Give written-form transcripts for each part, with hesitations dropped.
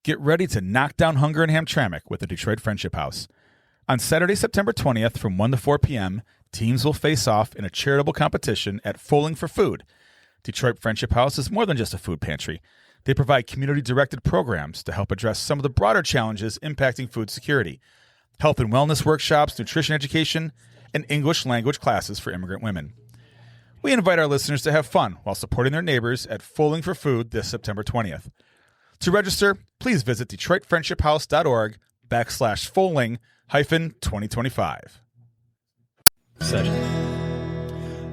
Get ready to knock down hunger in Hamtramck with the Detroit Friendship House. On Saturday, September 20th from 1 to 4 p.m., teams will face off in a charitable competition at Foaling for Food. Detroit Friendship House is more than just a food pantry. They provide community-directed programs to help address some of the broader challenges impacting food security. Health and wellness workshops, nutrition education, and English language classes for immigrant women. We invite our listeners to have fun while supporting their neighbors at Foaling for Food this September 20th. To register, please visit DetroitFriendshipHouse.org/Foaling-2025.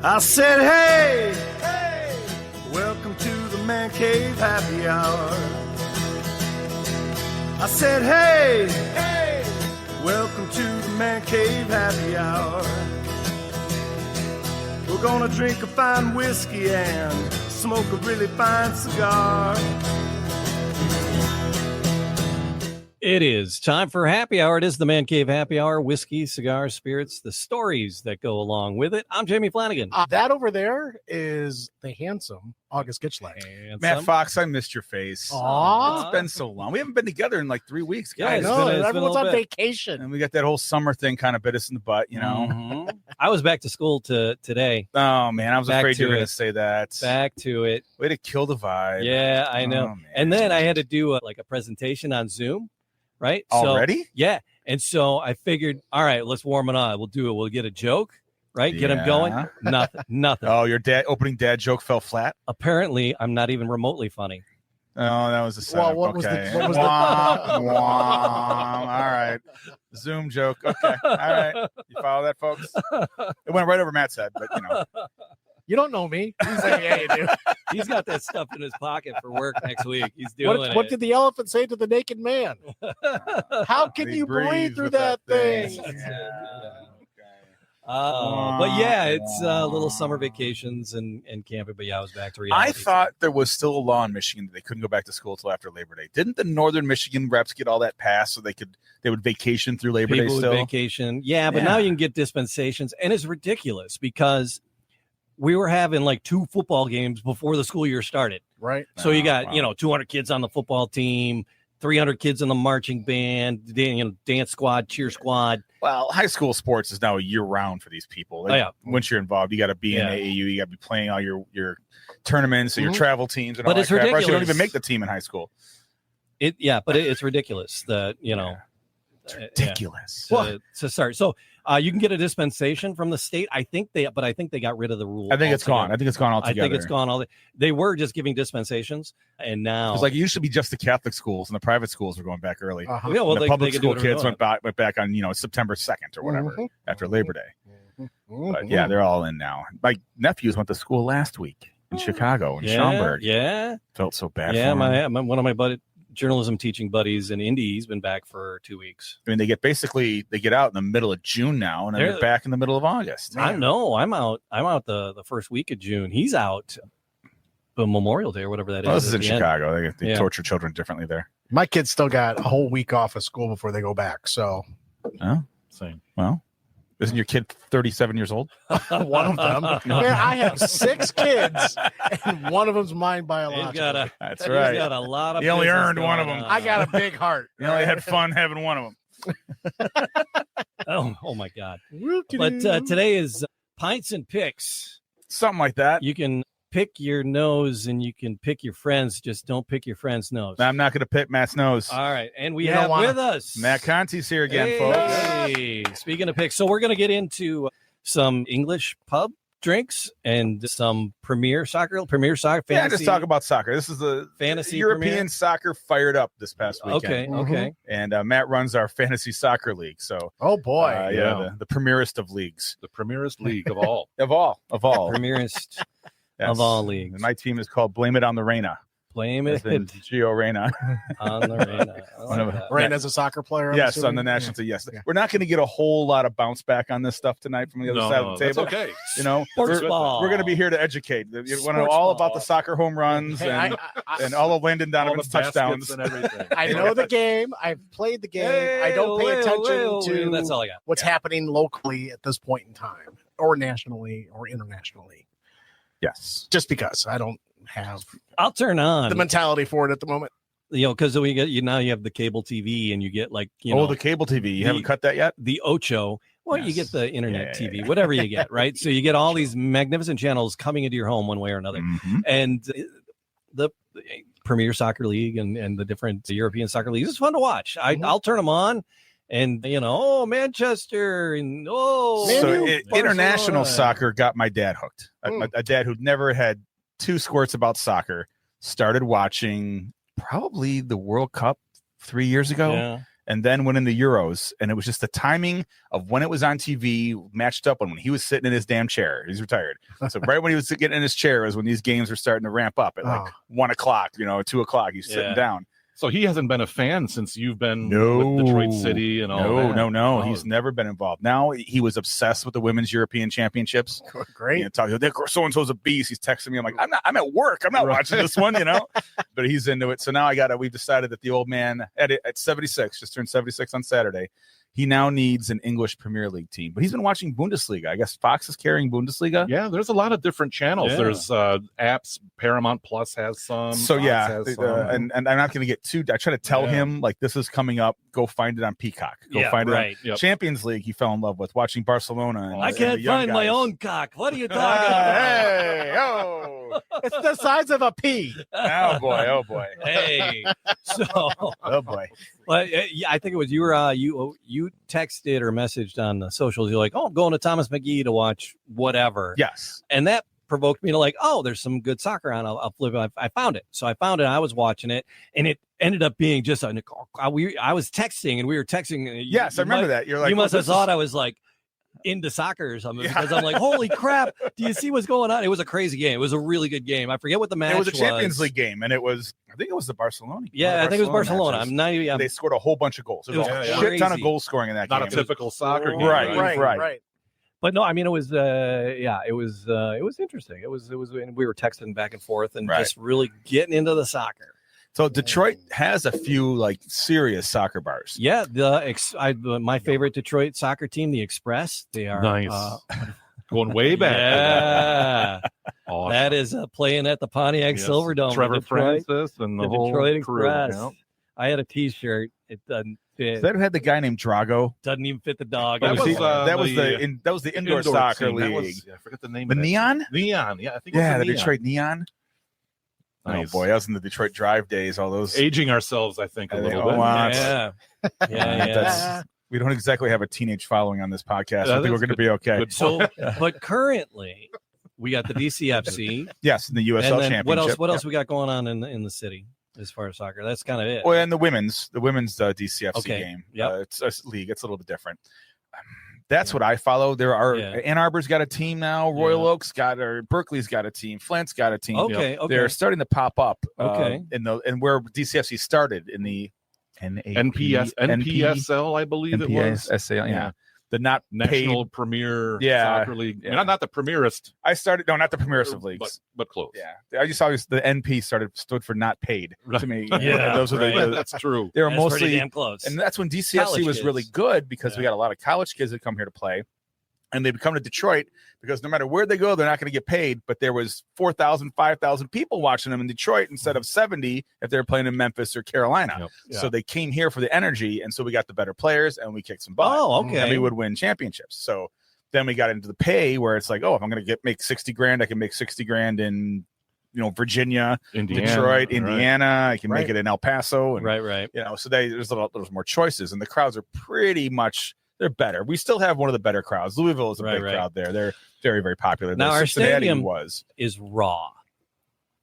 I said, hey, welcome to the Man Cave Happy Hour. I said, hey, welcome to the Man Cave Happy Hour. We're gonna drink a fine whiskey and smoke a really fine cigar. It is time for happy hour. It is the Man Cave Happy Hour. Whiskey, cigars, spirits, the stories that go along with it. I'm Jamie Flanagan. That over there is the handsome August Gitschlack. Matt Fox, I missed your face. Aww. It's been so long. We haven't been together in like 3 weeks, Yeah, guys. Everyone's on vacation. And we got that whole summer thing kind of bit us in the butt, you know. Mm-hmm. I was back to school today. Oh, man, I was afraid you were going to say that. Back to it. Way to kill the vibe. Yeah, I know. Oh, and then I had to do a presentation on Zoom, right? Already? So, yeah. And so I figured, all right, let's warm it on. We'll do it. We'll get a joke. Right? Get him going. Nothing. Oh, your opening dad joke fell flat? Apparently, I'm not even remotely funny. Oh, that was a setup. Well, what was okay. the All right. Zoom joke. Okay. All right. You follow that, folks? It went right over Matt's head, but, you know. You don't know me. He's like, yeah, you do. He's got that stuff in his pocket for work next week. He's doing it. What did the elephant say to the naked man? How can you breathe through that thing? But yeah, it's little summer vacations and camping. But yeah, I was back to reality. I thought there was still a law in Michigan that they couldn't go back to school until after Labor Day. Didn't the Northern Michigan reps get all that passed so they would vacation through Labor Day still? Vacation. Yeah, but now you can get dispensations, and it's ridiculous because we were having like 2 football games before the school year started. Right. So you got 200 kids on the football team, 300 kids in the marching band, dance squad, cheer squad. Well, high school sports is now year round for these people. Once you're involved, you got to be in AAU. You got to be playing all your tournaments and your travel teams. And but all it's that crap. ridiculous. You don't even make the team in high school. But it's ridiculous that It's ridiculous. To start. So you can get a dispensation from the state. I think they got rid of the rule. I think it's gone. I think it's gone altogether. I think it's gone. They were just giving dispensations, and now it's like it used to be just the Catholic schools, and the private schools were going back early. Uh-huh. Yeah, well, the public school kids went back on September 2nd or whatever after Labor Day. But yeah, they're all in now. My nephews went to school last week in Chicago in Schaumburg. Yeah, felt so bad. Yeah, for them. one of my journalism teaching buddies in Indy, he's been back for 2 weeks. I mean, they get out in the middle of June now, and then they're back in the middle of August. I know. I'm out the first week of June. He's out Memorial Day or whatever that is. This is in Chicago. They torture children differently there. My kids still got a whole week off of school before they go back. So, same. Well, isn't your kid 37 years old? One of them. Man, I have 6 kids, and one of them's mine biologically. That's right. He's got a lot of. He only earned one of them. I got a big heart. You only had fun having one of them. Oh my God! But today is Pints and Picks. Something like that. You can pick your nose and you can pick your friends. Just don't pick your friend's nose. I'm not going to pick Matt's nose. All right. And we have with us Matt Conti's here again, folks. Speaking of picks, so we're going to get into some English pub drinks and some Premier soccer fantasy. Yeah, just talk about soccer. This is the fantasy European soccer fired up this past weekend. Okay. And Matt runs our fantasy soccer league. So, oh boy, the premierest of leagues, the premierest league of all, of all, premierest of all leagues. And my team is called Blame It on the Reina. Blame it Gio Reyna. On the Reyna. Reyna's a soccer player. Yes, on the national team. Yes. We're not going to get a whole lot of bounce back on this stuff tonight from the other side of the table. That's okay. We're going to be here to educate. You want to know all about the soccer home runs and all of Landon Donovan's touchdowns and everything. I know the game. I've played the game. I don't pay attention to that's all I got. What's happening locally at this point in time, or nationally, or internationally. Yes, just because I don't have I'll turn on the mentality for it at the moment. because we get now you have the cable TV and you get like the cable TV. You haven't cut that yet? The Ocho. Well, Yes. you get the internet TV, whatever you get, right? So you get all these magnificent channels coming into your home one way or another. Mhm. And the Premier Soccer League and the different European soccer leagues, it's fun to watch. I'll turn them on and, Manchester and, international soccer got my dad hooked. A dad who'd never had two squirts about soccer started watching probably the World Cup 3 years ago. Yeah. And then went in the Euros, and it was just the timing of when it was on TV matched up when he was sitting in his damn chair. He's retired. So right when he was getting in his chair is when these games were starting to ramp up at like 1 o'clock, 2 o'clock. He's sitting down. So he hasn't been a fan since you've been No. with Detroit City and all that. No. He's never been involved. Now he was obsessed with the Women's European Championships. Great. So and so's a beast. He's texting me. I'm like, I'm at work. I'm not watching this one, But he's into it. So now we've decided that the old man at 76, just turned 76 on Saturday. He now needs an English Premier League team, but he's been watching Bundesliga. I guess Fox is carrying Bundesliga. Yeah, there's a lot of different channels. Yeah. There's apps. Paramount Plus has some. So Fox has some. and I'm not going to get too. I try to tell him like this is coming up. Go find it on Peacock. Go find it. Right. Yep. Champions League. He fell in love with watching Barcelona. I can't find my own cock. What are you talking about? Hey, oh, It's the size of a pea. oh boy. Hey, so Oh boy. well, I think it was you texted or messaged on the socials. You're like, I'm going to Thomas McGee to watch whatever. Yes. And that provoked me to like, there's some good soccer on. I'll flip it. I found it. So I found it. I was watching it, and it ended up being just I was texting, and we were texting. Yes, I remember that. You're like, you must have this thought I was like into soccer or something because I'm like, holy crap! Do you see what's going on? It was a crazy game. It was a really good game. I forget what the match It was a Champions League game, and I think it was the Barcelona. Yeah, I think it was Barcelona. Matches. They scored a whole bunch of goals. There was a shit crazy. ton of goal scoring in that Not game. a typical soccer game. Right. But no, I mean, it was interesting. It was, and we were texting back and forth and just really getting into the soccer. So Detroit has a few like serious soccer bars. Yeah, my favorite Detroit soccer team, the Express. They are nice. Going way back. Yeah, Awesome. that is playing at the Pontiac Silverdome. Trevor Detroit, Francis and the the whole Detroit crew. Express. Yeah. I had a T-shirt. It doesn't fit. Is that who had the guy named Drago? Doesn't even fit the dog. That was the indoor soccer team. league. I forget the name. The of that Neon? team. Neon. Yeah, I think. Yeah, it was the Detroit Neon. Nice. Oh boy, that was in the Detroit Drive days. All those Aging ourselves, I think, a little bit. Yeah. We don't exactly have a teenage following on this podcast. Yeah, I think we're going to be okay. Good So, but currently, we got the DCFC. Yes, in the USL And then Championship. what else we got going on in the city as far as soccer? That's kind of it. Well, and the women's DCFC game. Yep. It's a league. It's a little bit different. That's what I follow. There are Ann Arbor's got a team now. Royal Oaks Berkeley's got a team. Flint's got a team. Okay. They're starting to pop up. Okay. And where DCFC started in the NPSL, I believe it was. NPSL, yeah. The not National paid, Premier Yeah, Soccer League. yeah. Not the premierest, I started not the premierest of leagues. but close. Yeah, I just always the NP stood for not paid to me. Yeah, those are right. That's true. they were That's pretty mostly, damn close. and that's when DCFC College was kids. really good because we Yeah. got a lot of college kids that come here to play, and they come to Detroit because no matter where they go, they're not going to get paid. But there was 4,000, 5,000 people watching them in Detroit instead of 70 if they were playing in Memphis or Carolina. Yep. Yeah. So they came here for the energy, and so we got the better players, and we kicked some butt. Oh, okay. And we would win championships. So then we got into the pay where it's like, oh, if I'm going to make 60 grand, I can make 60 grand in, Virginia, Indiana, Detroit, right. Indiana. I can make it in El Paso. And, right. so there's more choices, and the crowds are pretty much, they're better. We still have one of the better crowds. Louisville is a big crowd there. They're very, very popular. Now, our Cincinnati stadium is raw.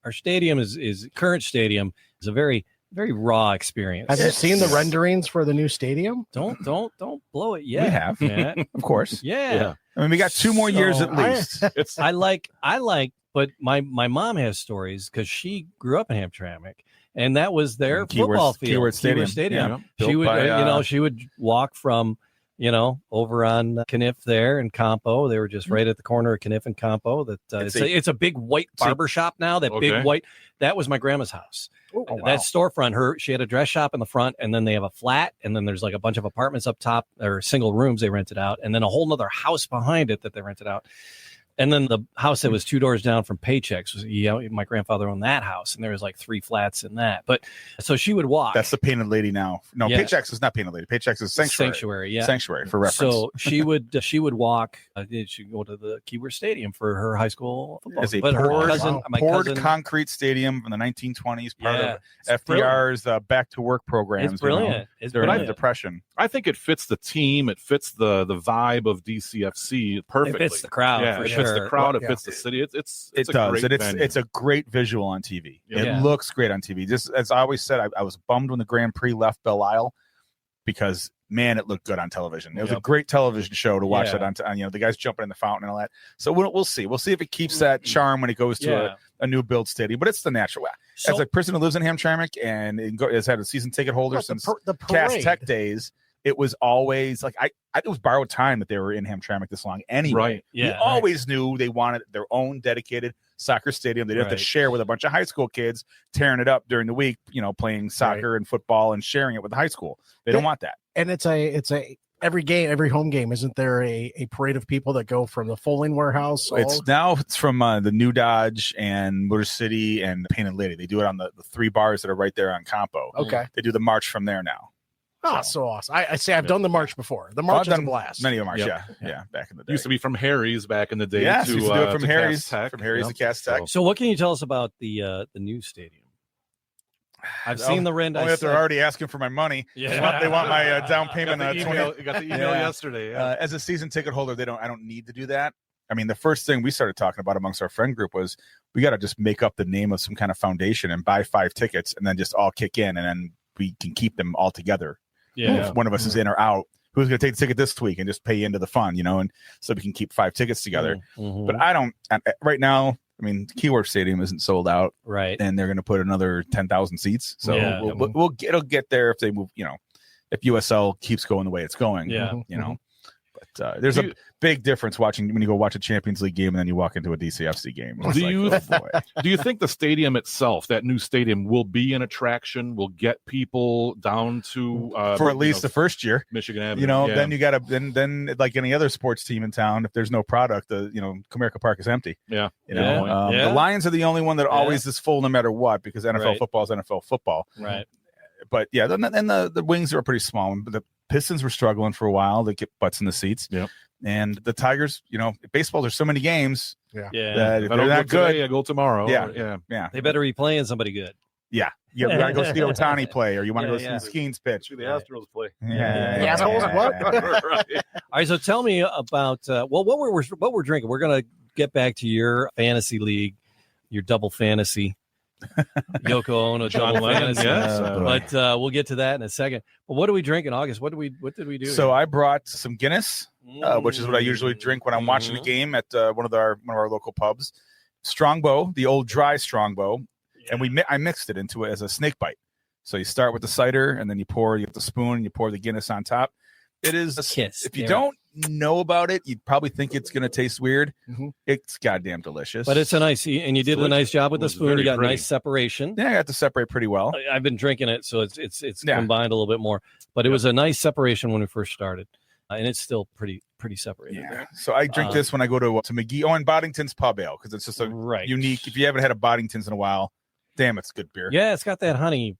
Our stadium is current stadium is a very, very raw experience. Have you seen the renderings for the new stadium? Don't blow it yet. We have, Matt. of course. Yeah. I mean, we got 2 more years at least. I like, but my mom has stories because she grew up in Hamtramck, and that was their football field, Keyworth Stadium. Yeah. She would, she would walk from, over on Kniff there in Campo. They were just right at the corner of Kniff and Campo. It's a big white barber shop now. Big white. That was my grandma's house. Oh, wow. That storefront, she had a dress shop in the front, and then they have a flat, and then there's like a bunch of apartments up top or single rooms they rented out, and then a whole nother house behind it that they rented out. And then the house that was 2 doors down from Paychecks was, my grandfather owned that house, and there was like 3 flats in that. But so she would walk. That's the Painted Lady now. No, Yeah. Paychecks is not Painted Lady. Paychecks is Sanctuary. Yeah. Sanctuary for reference. So she would walk. She'd go to the Keyworth Stadium for her high school football. It's a But poured concrete stadium from the 1920s, part of FDR's back to work programs. It's brilliant. It's during brilliant. the Depression. I think it fits the team. It fits the vibe of DCFC perfectly. It fits the crowd. Yeah, for it sure. fits the crowd. It fits the city. It does, a great and venue. it's a great visual on TV. Yeah. It looks great on TV. Just as I always said, I was bummed when the Grand Prix left Belle Isle because man, it looked good on television. It was a great television show to watch that on the guys jumping in the fountain and all that. So we'll see. We'll see if it keeps that charm when it goes to a new build stadium. But it's the natural. So, as a person who lives in Hamtramck and has had a season ticket holder since the Cass Tech days, it was always like it was borrowed time that they were in Hamtramck this long anyway. Right. Yeah, we always knew they wanted their own dedicated soccer stadium. They didn't have to share with a bunch of high school kids tearing it up during the week, playing soccer and football and sharing it with the high school. They don't want that. And it's a every home game. Isn't there a parade of people that go from the Foaling Warehouse? It's from the New Dodge and Motor City and Painted Lady. They do it on the 3 bars that are right there on Campo. Okay. They do the march from there now. Oh, so awesome. I say I've done the march before. The march is a blast. Many of them are, yeah, back in the day. Used to be from Harry's back in the day. Yes, used to do it from Harry's to Cass Tech. So what can you tell us about the new stadium? I've seen the render. Only if they're already asking for my money. Yeah. They want my down payment. You got the email yesterday. Yeah. As a season ticket holder, I don't need to do that. I mean, the first thing we started talking about amongst our friend group was we got to just make up the name of some kind of foundation and buy 5 tickets and then just all kick in and then we can keep them all together. Yeah. If one of us is in or out, who's going to take the ticket this week and just pay into the fund, and so we can keep 5 tickets together. Mm-hmm. But I don't right now. I mean, Keyworth Stadium isn't sold out, right? And they're going to put another 10,000 seats. So it'll get there if they move. If USL keeps going the way it's going. Yeah. But there's a big difference watching when you go watch a Champions League game and then you walk into a DCFC game. Do you think the stadium itself, that new stadium, will be an attraction? Will get people down to for at least the first year, Michigan Avenue? Then you got to then like any other sports team in town. If there's no product, Comerica Park is empty. Yeah, the Lions are the only one that always is full no matter what because NFL football is NFL football. Right. But then the wings are pretty small. But the Pistons were struggling for a while. They get butts in the seats. Yeah. And the Tigers, baseball, there's so many games. Yeah. That if they're not good, today, I go tomorrow. Yeah. They better be playing somebody good. Yeah. You got to go see Ohtani play, or you want to go see Skeens pitch. The Astros play. Right. All right. So tell me about what we're drinking. We're gonna get back to your fantasy league, your double fantasy. Yoko Ono double fantasy. But we'll get to that in a second. But what are we drinking, August? What did we do? So I brought some Guinness, which is what I usually drink when I'm watching a game at one of our local pubs. Strongbow, the old dry Strongbow, and I mixed it into it as a snake bite. So you start with the cider, and then you get the spoon, and you pour the Guinness on top. It is a kiss. If you don't know about it, you'd probably think it's going to taste weird. Mm-hmm. It's goddamn delicious. But it's a nice, and you did a nice job with the spoon. You got nice separation. Yeah, I got to separate pretty well. I've been drinking it, so it's combined a little bit more. But it was a nice separation when we first started, and it's still pretty separated. Yeah. So I drink this when I go to McGee. Oh, and Boddington's Pub Ale because it's just a unique. If you haven't had a Boddington's in a while, damn, it's good beer. Yeah, it's got that honey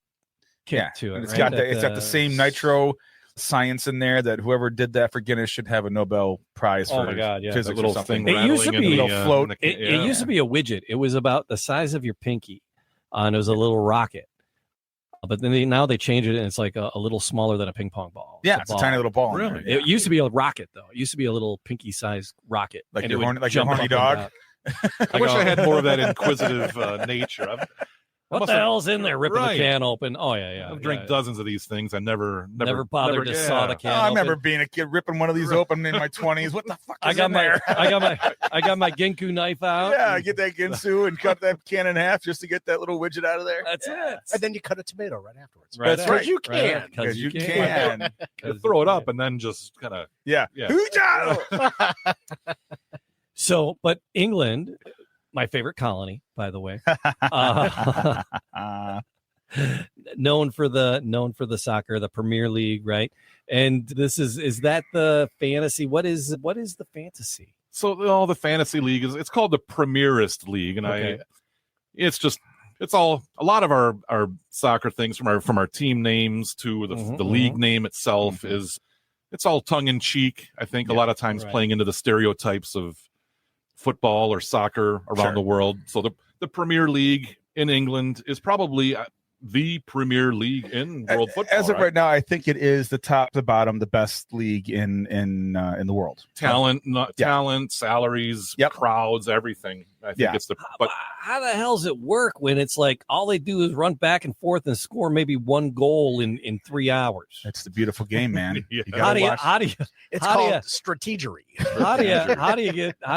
kick to it. It's got the same nitro science in there that whoever did that for Guinness should have a Nobel Prize for physics a little or something. thing. It used to be a float. It used to be a widget. It was about the size of your pinky, and it was a little rocket. But then now they changed it, and it's like a little smaller than a ping pong ball. Yeah, it's a tiny little ball. Really? It used to be a rocket, though. It used to be a little pinky-sized rocket, like your horny dog. I wish I had more of that inquisitive nature. What the hell's in there? Ripping the can open. Oh yeah. I've drank dozens of these things. I never bothered to saw the can. I remember being a kid ripping one of these open in my 20s. What the fuck is in there? I got my Ginsu knife out. Yeah, I get that Ginsu and cut that can in half just to get that little widget out of there. That's it. And then you cut a tomato right afterwards. That's right. You can. Because you can. Throw it up and then just kind of yeah. So, but England. My favorite colony, by the way, known for the soccer, the Premier League, right? And this is that the fantasy? What is the fantasy? So the fantasy league it's called the Premierist League, and it's all a lot of our soccer things from our team names to the league name itself it's all tongue in cheek. I think a lot of times playing into the stereotypes of football or soccer around the world. So the Premier League in England is probably the premier league in world football. As of right now, I think it is the top to bottom, the best league in the world. Talent, salaries, crowds, everything. I think it's but how the hell does it work when it's like all they do is run back and forth and score maybe one goal in 3 hours? It's the beautiful game, man. How do you it's called strategery. How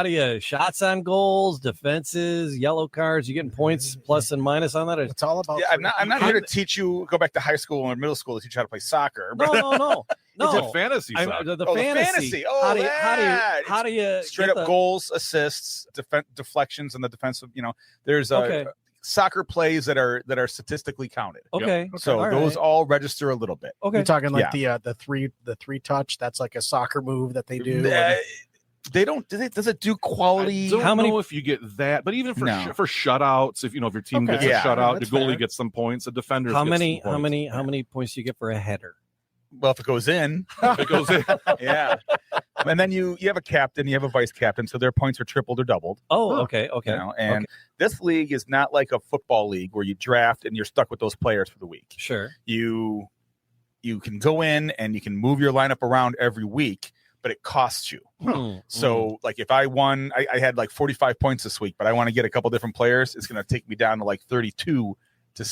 do you shots on goals, defenses, yellow cards? You getting points plus and minus on that? It's all about. Yeah, I'm not here to teach you. Go back to high school or middle school to teach you how to play soccer. No. It's a fantasy soccer. The fantasy. Oh, how do you straight up goals, assists, deflections, and the defensive? There's soccer plays that are statistically counted. Okay. So those all register a little bit. Okay. You're talking like the three touch. That's like a soccer move that they do. They don't. Does it do quality? I don't know if you get that, but even for shutouts, if your team gets a shutout, the goalie gets some points. The defender. How many points do you get for a header? Well, if it goes in, yeah. And then you have a captain, you have a vice captain, so their points are tripled or doubled. Oh, okay. This league is not like a football league where you draft and you're stuck with those players for the week. Sure. You can go in and you can move your lineup around every week, but it costs you. So like if I won, I had like 45 points this week, but I want to get a couple different players. It's going to take me down to like 32 to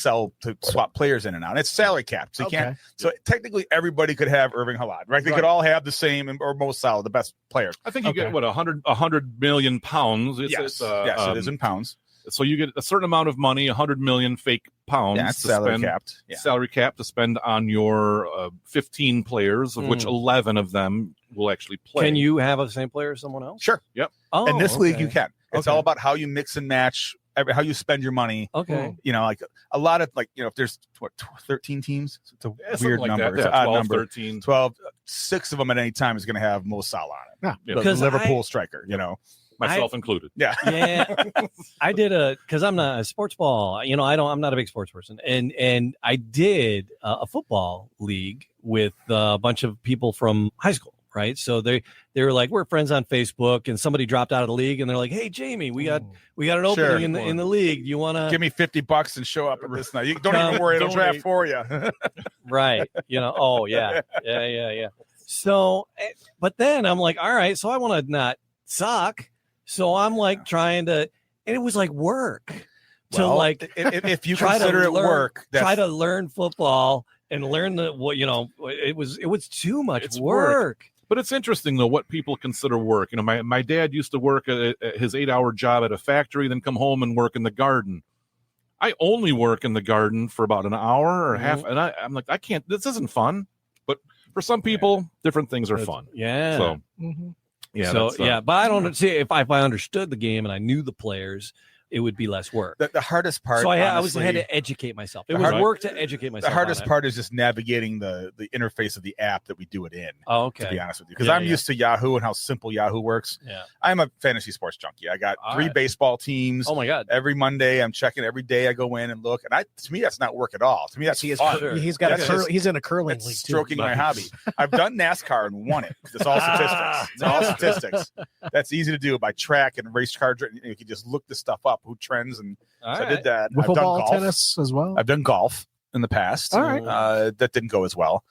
swap players in and out. It's salary capped. So you can't. So technically everybody could have Irving Haaland, right? They could all have the same or Mo Salah, the best players. I think you get 100 million pounds. Yes, it is in pounds. So you get a certain amount of money, 100 million fake pounds. Yeah, salary capped. Yeah. Salary capped to spend on your 15 players, of which 11 of them will actually play. Can you have the same player as someone else? Sure. Yep. Oh, in this league, you can. It's all about how you mix and match, how you spend your money. Okay. Like a lot of if there's 13 teams, it's a weird like number. It's an odd 12, number. 13. 12, 6 of them at any time is going to have Mo Salah on it. Yeah. The Liverpool striker, myself included. Yeah. I did because I'm not a sports ball. I'm not a big sports person. And I did a football league with a bunch of people from high school. Right. So they were like, we're friends on Facebook, and somebody dropped out of the league and they're like, hey, Jamie, we got an opening in the league. You want to give me $50 and show up at this night? You don't even worry. It'll draft for you. Right. Oh, yeah. Yeah. So, but then I'm like, all right, so I want to not suck. So I'm like trying to, and it was like work if you consider it work, try to learn football and learn it was too much work. But it's interesting, though, what people consider work. My dad used to work at his 8-hour job at a factory, then come home and work in the garden. I only work in the garden for about an hour or half, and I'm like, I can't. This isn't fun. But for some people, different things are fun. Yeah. So, but I don't see if I understood the game and I knew the players, it would be less work. The hardest part. So I had to educate myself. It was work to educate myself. The hardest part is just navigating the interface of the app that we do it in. Oh, okay. To be honest with you, because I'm used to Yahoo and how simple Yahoo works. Yeah. I'm a fantasy sports junkie. I got 3 baseball teams. Oh my God. Every Monday I'm checking. Every day I go in and look. And to me that's not work at all. To me that's fun. He's got he's in a curling league. Stroking my hobby. I've done NASCAR and won it. It's all statistics. It's all statistics. That's easy to do by track and race car. You can just look the stuff up, who trends and. So I did that. Wiffle ball, tennis as well. I've done golf in the past. All right. That didn't go as well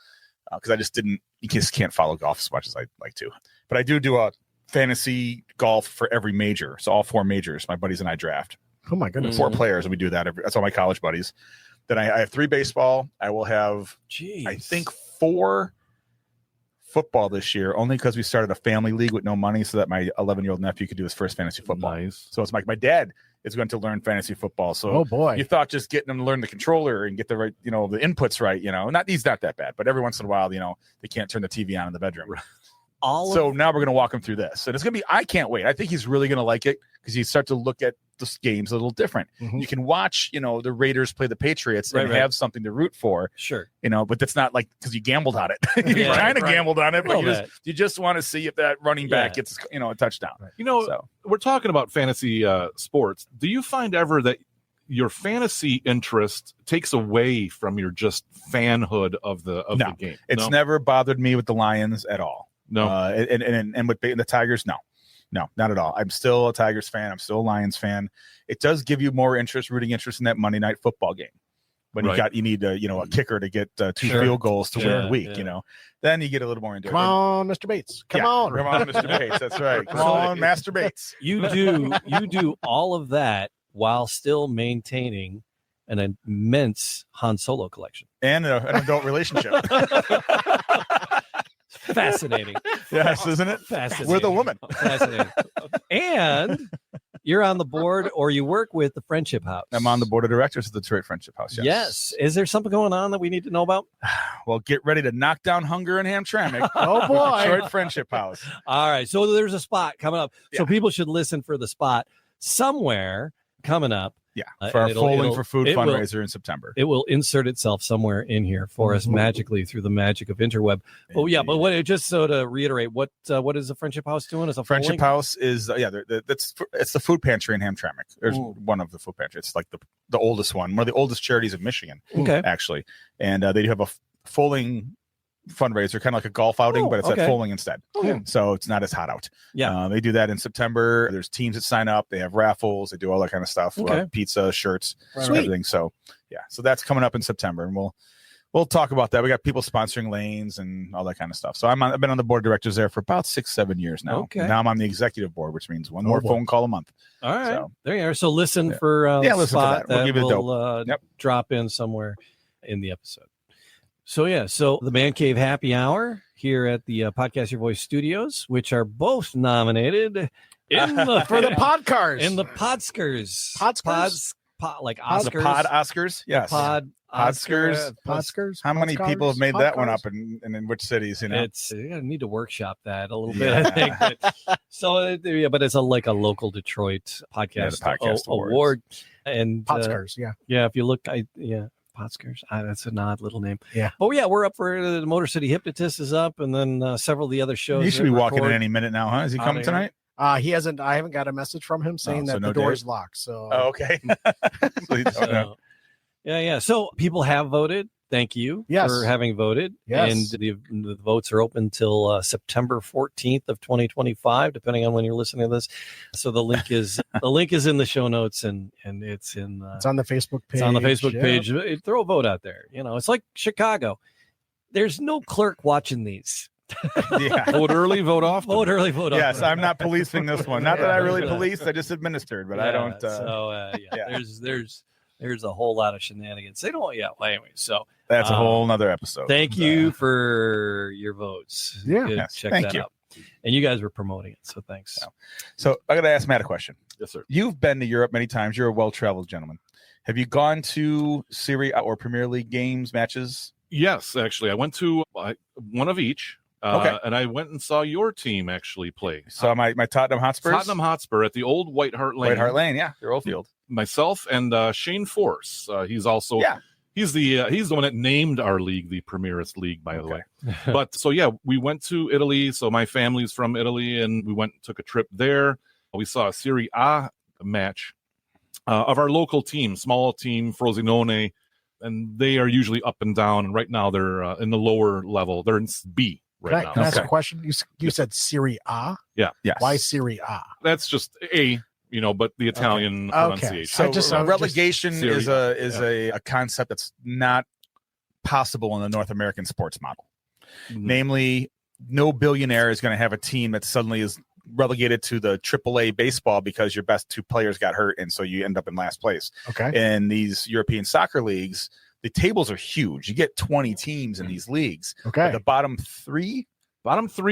because I just didn't. You just can't follow golf as much as I'd like to. But I do a fantasy golf for every major. So all 4 majors, my buddies and I draft. Oh my goodness. 4 players, and we do that. That's all my college buddies. Then I have 3 baseball. I will have, I think, 4 football this year, only because we started a family league with no money, so that my 11-year-old nephew could do his first fantasy football. Nice. So it's like my dad is going to learn fantasy football. So oh boy, you thought just getting him to learn the controller and get the right, the inputs right, he's not that bad, but every once in a while, they can't turn the TV on in the bedroom. So now we're going to walk him through this, and it's going to be, I can't wait. I think he's really going to like it because you start to look at the game's a little different. Mhm. You can watch, the Raiders play the Patriots and have something to root for. Sure. But that's not like because you gambled on it. You Yeah, kind of right. gambled on it, but Well, you just want to see if that running back gets, a touchdown. So we're talking about fantasy sports. Do you find ever that your fantasy interest takes away from your just fanhood of the game? It's never bothered me with the Lions at all. No. And with the Tigers, no, not at all. I'm still a Tigers fan. I'm still a Lions fan. It does give you more rooting interest in that Monday night football game. When you need a kicker to get 2 field goals to win the week, then you get a little more into it. Come on, Mr. Bates. Come on, Mr. Bates. That's right. Come on, Master Bates. You do all of that while still maintaining an immense Han Solo collection and an adult relationship. Fascinating. Yes, isn't it? Fascinating. With a woman. Fascinating. And you're on the board, or you work with the Friendship House. I'm on the board of directors of the Detroit Friendship House. Yes. Is there something going on that we need to know about? Well, get ready to knock down hunger in Hamtramck. Oh, boy. Detroit Friendship House. All right. So there's a spot coming up. So people should listen for the spot somewhere coming up. Yeah, for our Folding for Food fundraiser in September. It will insert itself somewhere in here for us magically through the magic of interweb. Oh yeah, but just so to reiterate, what is the Friendship House doing? Is a Friendship House is it's the food pantry in Hamtramck. There's one of the food pantries. It's like the oldest one of the oldest charities of Michigan. Okay, actually, and they do have a folding fundraiser, kind of like a golf outing, but it's at Folding instead. So it's not as hot out. They do that in September. There's teams that sign up. They have raffles. They do all that kind of stuff. Pizza, shirts, everything. So so that's coming up in September, and we'll talk about that. We got people sponsoring lanes and all that kind of stuff. So I've been on the board of directors there for about 6-7 years now. Okay. Now I'm on the executive board, which means one more phone call a month. All right. So, there you are. So listen for listen spot for that. We'll give you the drop in somewhere in the episode. So the Man Cave Happy Hour here at the Podcast Your Voice Studios, which are both nominated for the Podcars. In the Podskers. Like Oscars. The Pod Oscars? Yes. Podskers. How many people have made that one up and in which cities? It's I need to workshop that a little bit, I think. But it's like a local Detroit podcast award. And Podskers, if you look, Podskers. That's an odd little name. Yeah. But we're up for the Motor City Hypnotist is up, and then several of the other shows. He should be walking in any minute now, huh? Is he coming tonight? He hasn't. I haven't got a message from him saying that the door is locked. So. Oh, okay. So people have voted. Thank you for having voted. Yes. And the votes are open till September 14th of 2025, depending on when you're listening to this. So the link is in the show notes, and it's on the Facebook page. It's on the Facebook page. Throw a vote out there. It's like Chicago. There's no clerk watching these. Vote early, vote often. Vote early, vote often. Yes, I'm not policing this one. Not that I really policed. I just administered, but I don't. There's a whole lot of shenanigans. They don't. Well, anyway, so that's a whole nother episode. Thank you for your votes. Check that out. And you guys were promoting it, so thanks. So I got to ask Matt a question. Yes, sir. You've been to Europe many times. You're a well-traveled gentleman. Have you gone to Serie A or Premier League games, matches? Yes, actually, I went to one of each. And I went and saw your team actually play. So my Tottenham Hotspur. Tottenham Hotspur at the old White Hart Lane. White Hart Lane, their old field. Myself and Shane Force. He's also he's the one that named our league the Premierist League, by the way. But we went to Italy. So my family's from Italy, and we went and took a trip there. We saw a Serie A match of our local team, small team, Frosinone, and they are usually up and down. And right now they're in the lower level. They're in B. Right now. Can I ask a question? You said Serie A? Yeah. Yes. Why Serie A? That's just but the Italian pronunciation. So relegation is a concept that's not possible in the North American sports model. Mm-hmm. Namely, no billionaire is going to have a team that suddenly is relegated to the AAA baseball because your best two players got hurt, and so you end up in last place. Okay. In these European soccer leagues, the tables are huge. You get 20 teams in these leagues. Okay. But the bottom three,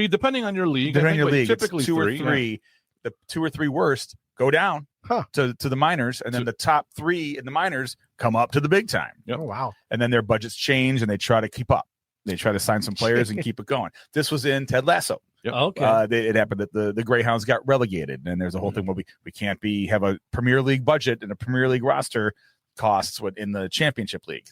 depending on your league, typically two or three. The 2 or 3 worst go down to the minors, and then the top 3 in the minors come up to the big time. Yep. Oh, wow. And then their budgets change, and they try to keep up. They try to sign some players and keep it going. This was in Ted Lasso. Yep. Okay. It happened that the Greyhounds got relegated, and there's a whole thing where we can't have a Premier League budget and a Premier League roster costs in the Championship League.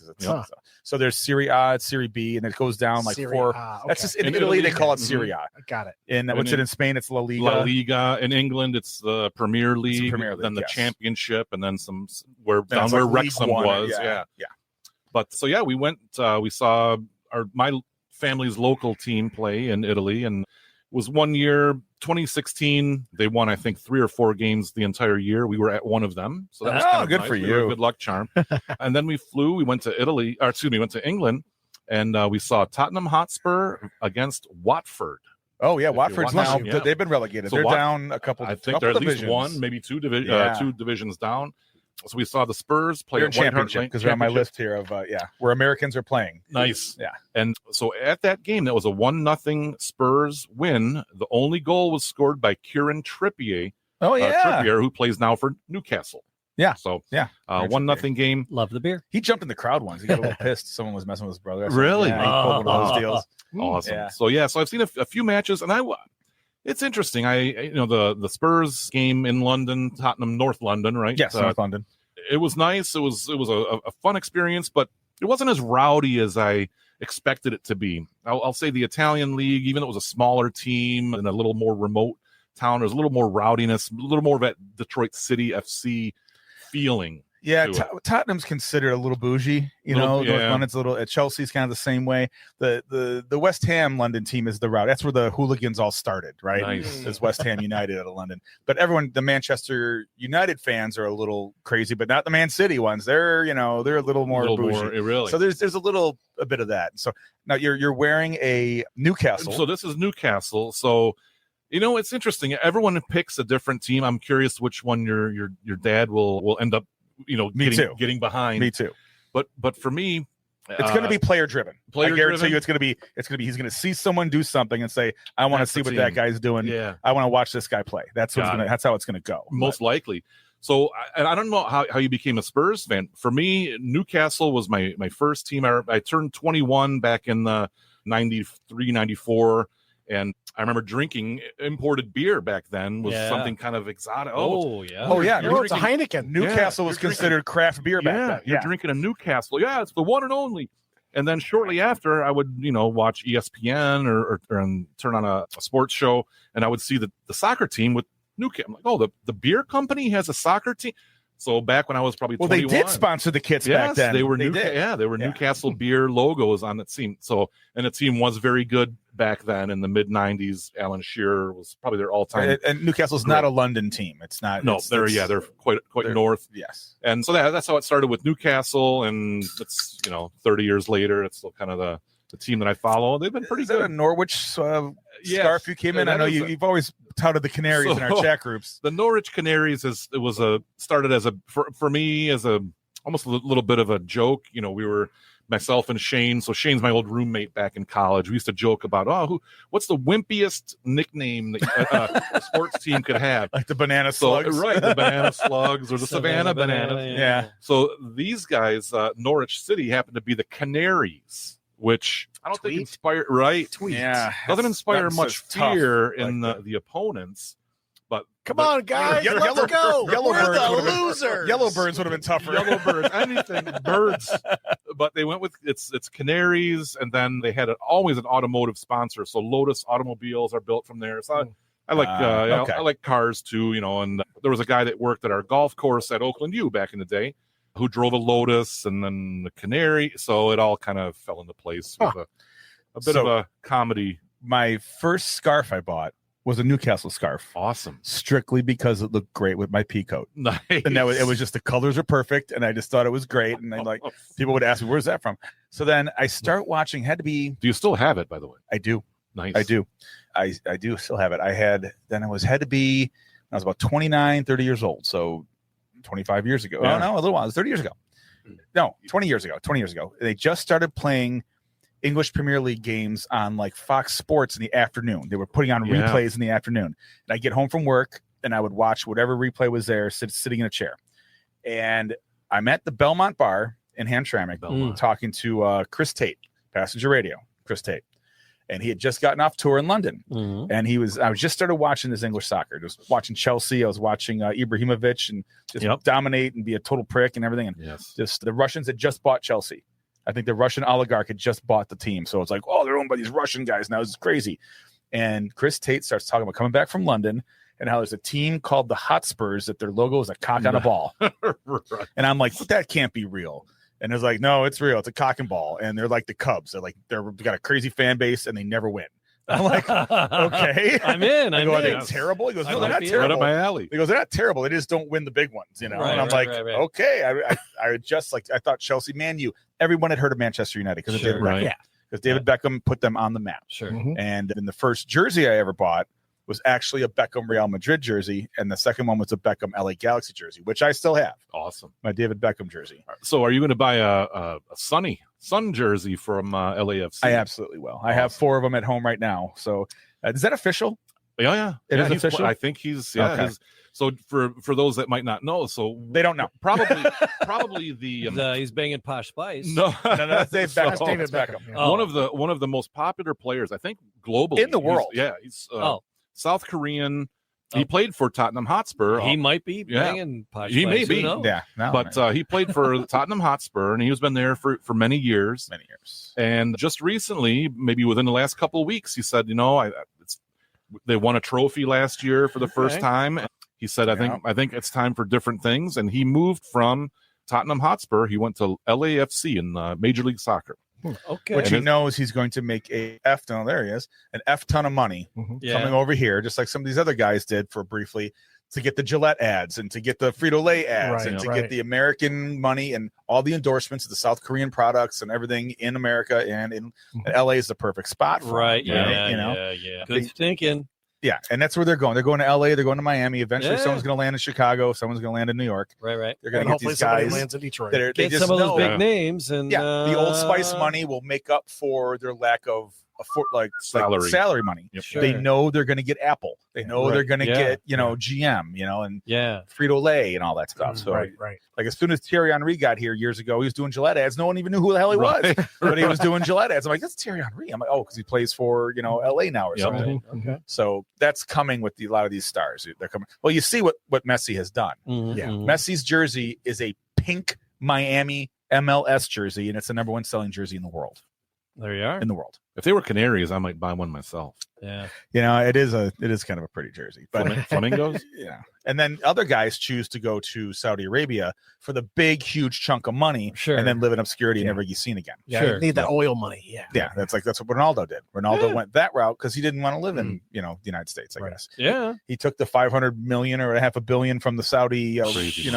So there's Serie A, Serie B, and it goes down like Serie four. A, okay. That's just in Italy they call it Serie A. Got it. And what's it in Spain? It's La Liga. La Liga. In England, it's the Premier League. Then the yes. Championship, and then some where Wrexham was. Yeah. But so we went. We saw my family's local team play in Italy, and it was one year, 2016. They won, I think, 3 or 4 games the entire year. We were at one of them, so that was kind of good nice. for you. Good luck charm. And then we flew. We went to Italy, went to England, and we saw Tottenham Hotspur against Watford. Oh yeah, Watford's now they've been relegated. So they're down a couple. I think they're at least one, maybe two divisions down. So we saw the Spurs play in Championship because they're on my list here of where Americans are playing. Nice. Yeah. And so at that game, that was a 1-0 Spurs win. The only goal was scored by Kieran Trippier. Oh yeah, Trippier, who plays now for Newcastle. Yeah. So 1-0 game. Love the beer. He jumped in the crowd once. He got a little pissed. Someone was messing with his brother. Really? Yeah, he pulled one of those deals. Awesome. Yeah. So I've seen a few matches, and it's interesting. The Spurs game in London, Tottenham, North London, right? Yes, North London. It was nice. It was a fun experience, but it wasn't as rowdy as I expected it to be. I'll say the Italian league, even though it was a smaller team and a little more remote town, there's a little more rowdiness, a little more of that Detroit City FC feeling. Yeah, Tottenham's considered a little bougie, North London's a little. Chelsea's kind of the same way. The West Ham London team is the route. That's where the hooligans all started, right? Nice. It's West Ham United out of London. But the Manchester United fans are a little crazy, but not the Man City ones. They're a little more bougie. Really. So there's a bit of that. So now you're wearing a Newcastle. So this is Newcastle. So it's interesting. Everyone picks a different team. I'm curious which one your dad will end up getting behind. Me too. But for me, it's going to be player driven. I guarantee you, it's going to be. He's going to see someone do something and say, "I want to see what that guy's doing. Yeah, I want to watch this guy play." That's how it's going to go. Most likely. So, and I don't know how you became a Spurs fan. For me, Newcastle was my first team. I turned 21 back in the 93, 94. And I remember drinking imported beer back then was something kind of exotic. Oh yeah. It's a Heineken. Newcastle was considered craft beer back then. You're drinking a Newcastle. Yeah, it's the one and only. And then shortly after, I would watch ESPN or turn on a sports show, and I would see the soccer team with Newcastle. I'm like, the beer company has a soccer team. So back when I was probably 21, they did sponsor the kits back then. They were Newcastle beer logos on the team. So, and the team was very good back then in the mid 90s. Alan Shearer was probably their all time. And Newcastle's not a London team. It's not. No, they're quite north. Yes. And so that's how it started with Newcastle, and it's 30 years later, it's still kind of the team that I follow. They've been pretty good. A Norwich scarf you came in? I know you've always touted the Canaries in our chat groups. The Norwich Canaries started as for me as almost a little bit of a joke. We were myself and Shane. So Shane's my old roommate back in college. We used to joke about what's the wimpiest nickname that a sports team could have, like the Banana Slugs, right? The Banana Slugs or the Savannah Bananas. Yeah. So these guys, Norwich City, happen to be the Canaries, which I don't think inspire doesn't inspire much fear in the opponents. But come on, guys, let's go. Yellowbirds, losers. Yellowbirds would have been tougher. Yellowbirds, anything, birds. But they went with it's Canaries, and then they had always an automotive sponsor. So Lotus automobiles are built from there. So I like cars too, And there was a guy that worked at our golf course at Oakland U back in the day, who drove a Lotus, and then the Canary. So it all kind of fell into place with a bit of a comedy. My first scarf I bought was a Newcastle scarf. Awesome. Strictly because it looked great with my pea coat. Nice. And it was just the colors are perfect, and I just thought it was great. And people would ask me, where's that from? So then I start watching. Had to be. Do you still have it, by the way? I do. Nice. I do. I do still have it. Had to be. I was about 29, 30 years old. So 25 years ago. Yeah. Oh no, a little while. It was 30 years ago. No, 20 years ago. 20 years ago. They just started playing English Premier League games on like Fox Sports in the afternoon. They were putting on replays in the afternoon. And I get home from work and I would watch whatever replay was there, sitting in a chair. And I'm at the Belmont Bar in Hamtramck talking to Chris Tate, Passenger Radio. Chris Tate. And he had just gotten off tour in London. Mhm. And I was just started watching this English soccer. Just watching Chelsea. I was watching Ibrahimovic and just dominate and be a total prick and everything. And just the Russians had just bought Chelsea. I think the Russian oligarch had just bought the team. So it's like, oh, they're owned by these Russian guys now. This is crazy. And Chris Tate starts talking about coming back from London and how there's a team called the Hotspurs that their logo is a cock on a ball. Right. And I'm like, that can't be real. And it's like, no, it's real. It's a cock and ball. And they're like the Cubs. They've got a crazy fan base and they never win. I'm like, okay. I'm in. Are they terrible? He goes, no, they're not terrible. Right up my alley. He goes, they're not terrible. They just don't win the big ones, you know? Right, and I'm right, like, right. okay. I just like, I thought Chelsea, Man U, everyone had heard of Manchester United because of David Beckham. Right. Yeah. Because David Beckham put them on the map. Sure. Mhm. And in the first jersey I ever bought was actually a Beckham Real Madrid jersey. And the second one was a Beckham LA Galaxy jersey, which I still have. Awesome. My David Beckham jersey. So are you going to buy a Sun jersey from LAFC? I absolutely will. I have 4 of them at home right now. So is that official? Yeah. It is he's- official? I think he's, Okay. So for those that might not know, so They don't know. probably the He's banging Posh Spice. no, No, that's David So- Beckham. That's David It's Beckham. yeah. Oh. one of the most popular players, I think, globally In the world. He's Oh. South Korean. He Oh. played for Tottenham Hotspur. He might be Yeah. banging Posh He Spice. may Who be. knows? Yeah. No, but he played for Tottenham Hotspur, and he's been there for many years. many years. And just recently, maybe within the last couple of weeks, he said, they won a trophy last year for the first Okay. time. He said, Yeah. I think it's time for different things. And he moved from Tottenham Hotspur. He went to LAFC in Major League Soccer. Okay. Which he knows he's going to make an F ton of money yeah. coming over here, just like some of these other guys did for briefly to get the Gillette ads and to get the Frito-Lay ads Right, and to right. get the American money and all the endorsements of the South Korean products and everything in America. And in LA is the perfect spot for Right. him, Yeah. you know? Yeah. Good thinking. Yeah, and that's where they're going. They're going to LA. They're going to Miami. Eventually, Yeah. someone's going to land in Chicago. Someone's going to land in New York. Right. They're going And to get hopefully these somebody guys lands in Detroit. that they Get just some of those know. big names and Yeah, the Old Spice money will make up for their lack of salary money. Yep. Sure. They know they're going to get Apple. They know Right. they're going to Yeah. get GM, and Yeah. Frito-Lay and all that stuff. So right. like as soon as Thierry Henry got here years ago, he was doing Gillette ads. No one even knew who the hell he was, but he was doing Gillette ads. I'm like, that's Thierry Henry. I'm like, oh, because he plays for LA now or Yep. something. Okay. So that's coming with a lot of these stars. They're coming. Well, you see what Messi has done. Mhm, Yeah. mhm. Messi's jersey is a pink Miami MLS jersey, and it's the number 1 selling jersey in the world. There you are. In the world, If they were Canaries, I might buy one myself. Yeah. it is kind of a pretty jersey, but Flamingos? yeah. And then other guys choose to go to Saudi Arabia for the big, huge chunk of money, Sure. and then live in obscurity and Yeah. never get seen again. Yeah, Sure. you need that oil money. Yeah. Yeah, that's what Ronaldo did. Ronaldo went that route because he didn't want to live in the United States. I Right. guess Yeah. he took the 500 million or half a billion from the Saudi, Crazy.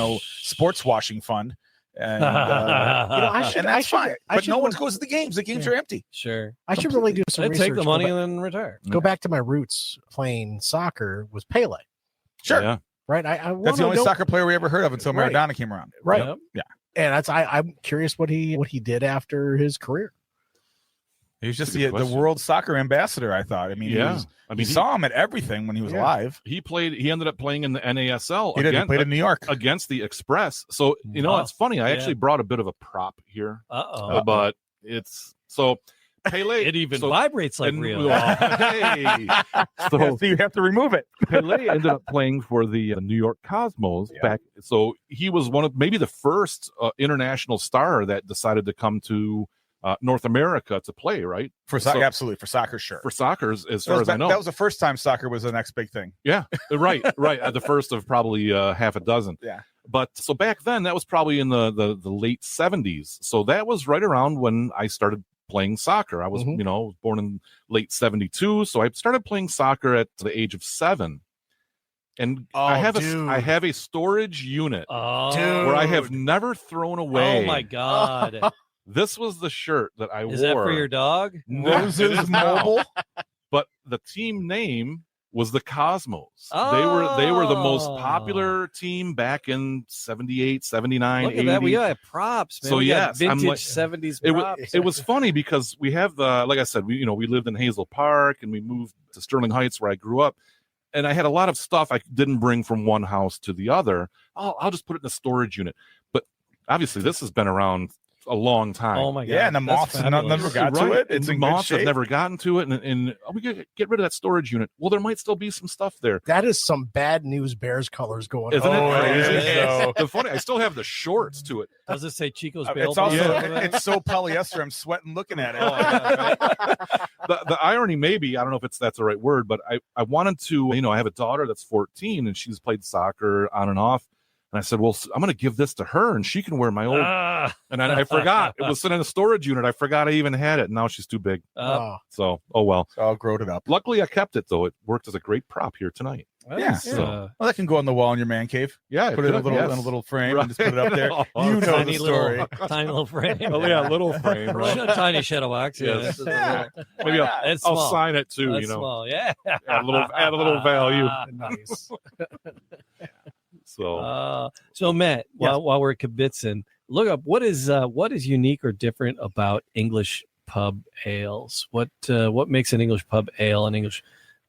sports washing fund, and I that's should- fine. I But should no one look- goes to the games. The games are empty. Sure. I should really do some I'd research. take the money and then retire. Go back to my roots playing soccer was Pele. Sure, Yeah. Right. I that's wanna the only know- soccer player we ever heard of until Right. Maradona came around. Right. Yep. And I'm curious what he did after his career. He was just That's a the good question. world soccer ambassador. I thought. I mean, Yeah. you saw him at everything when he was alive. He ended up playing in the NASL He played in New York. against the Express. So, Wow. it's funny. I Yeah. actually brought a bit of a prop here, Uh-oh. but it's so Pele. It even so, vibrates like and- real. well, hey. So you have to remove it. Pele ended up playing for the New York Cosmos back. So he was one of maybe the first international star that decided to come to North America to play, right? Absolutely for soccer, sure. For soccer, as far as I know. That was the first time soccer was the next big thing. Yeah, right. The first of probably half a dozen. Yeah. But so back then, that was probably in the late 70s. So that was right around when I started playing soccer. I was, born in late 72. So I started playing soccer at the age of 7. And I have a storage unit Oh, where I have never thrown away. Oh my God. This was the shirt that I Is wore. that for your dog? No, it Moses is now. Mobile. But the team name was the Cosmos. They were the most popular team back in 78, 79, Look at 80. that. We got props, man. So we got yes, I'm vintage like- 70s It props. was funny because we have like I said, we lived in Hazel Park and we moved to Sterling Heights where I grew up. And I had a lot of stuff I didn't bring from one house to the other. I'll just put it in a storage unit. But obviously this has been around a long time. Oh my god! Yeah, and the moths never got to it. It's and in moths good shape. have never gotten to it, and we get rid of that storage unit. Well, there might still be some stuff there. That is some bad news Bears colors going Isn't on. it crazy? Yeah. The funny, I still have the shorts to it. Does it say Chico's bail? It's also it's so polyester. I'm sweating looking at it. The irony, maybe I don't know if that's the right word, but I wanted to, I have a daughter that's 14 and she's played soccer on and off. And I said, well, I'm going to give this to her and she can wear my old. And I forgot it was sitting in a storage unit. I forgot I even had it. And now she's too big. So, oh well. So I'll grow it up. Luckily, I kept it, though. It worked as a great prop here tonight. Yeah. So, well, that can go on the wall in your man cave. Yeah. Put it in a little frame and just put it up there. You know the story. Tiny little frame. Oh, yeah, little frame. Right? Tiny shadow box. Yes. Yeah. Maybe I'll sign it too. That's small. Yeah. Add a little value. Nice. So Matt, while we're kibitzing, look up what is unique or different about English pub ales. What makes an English pub ale an English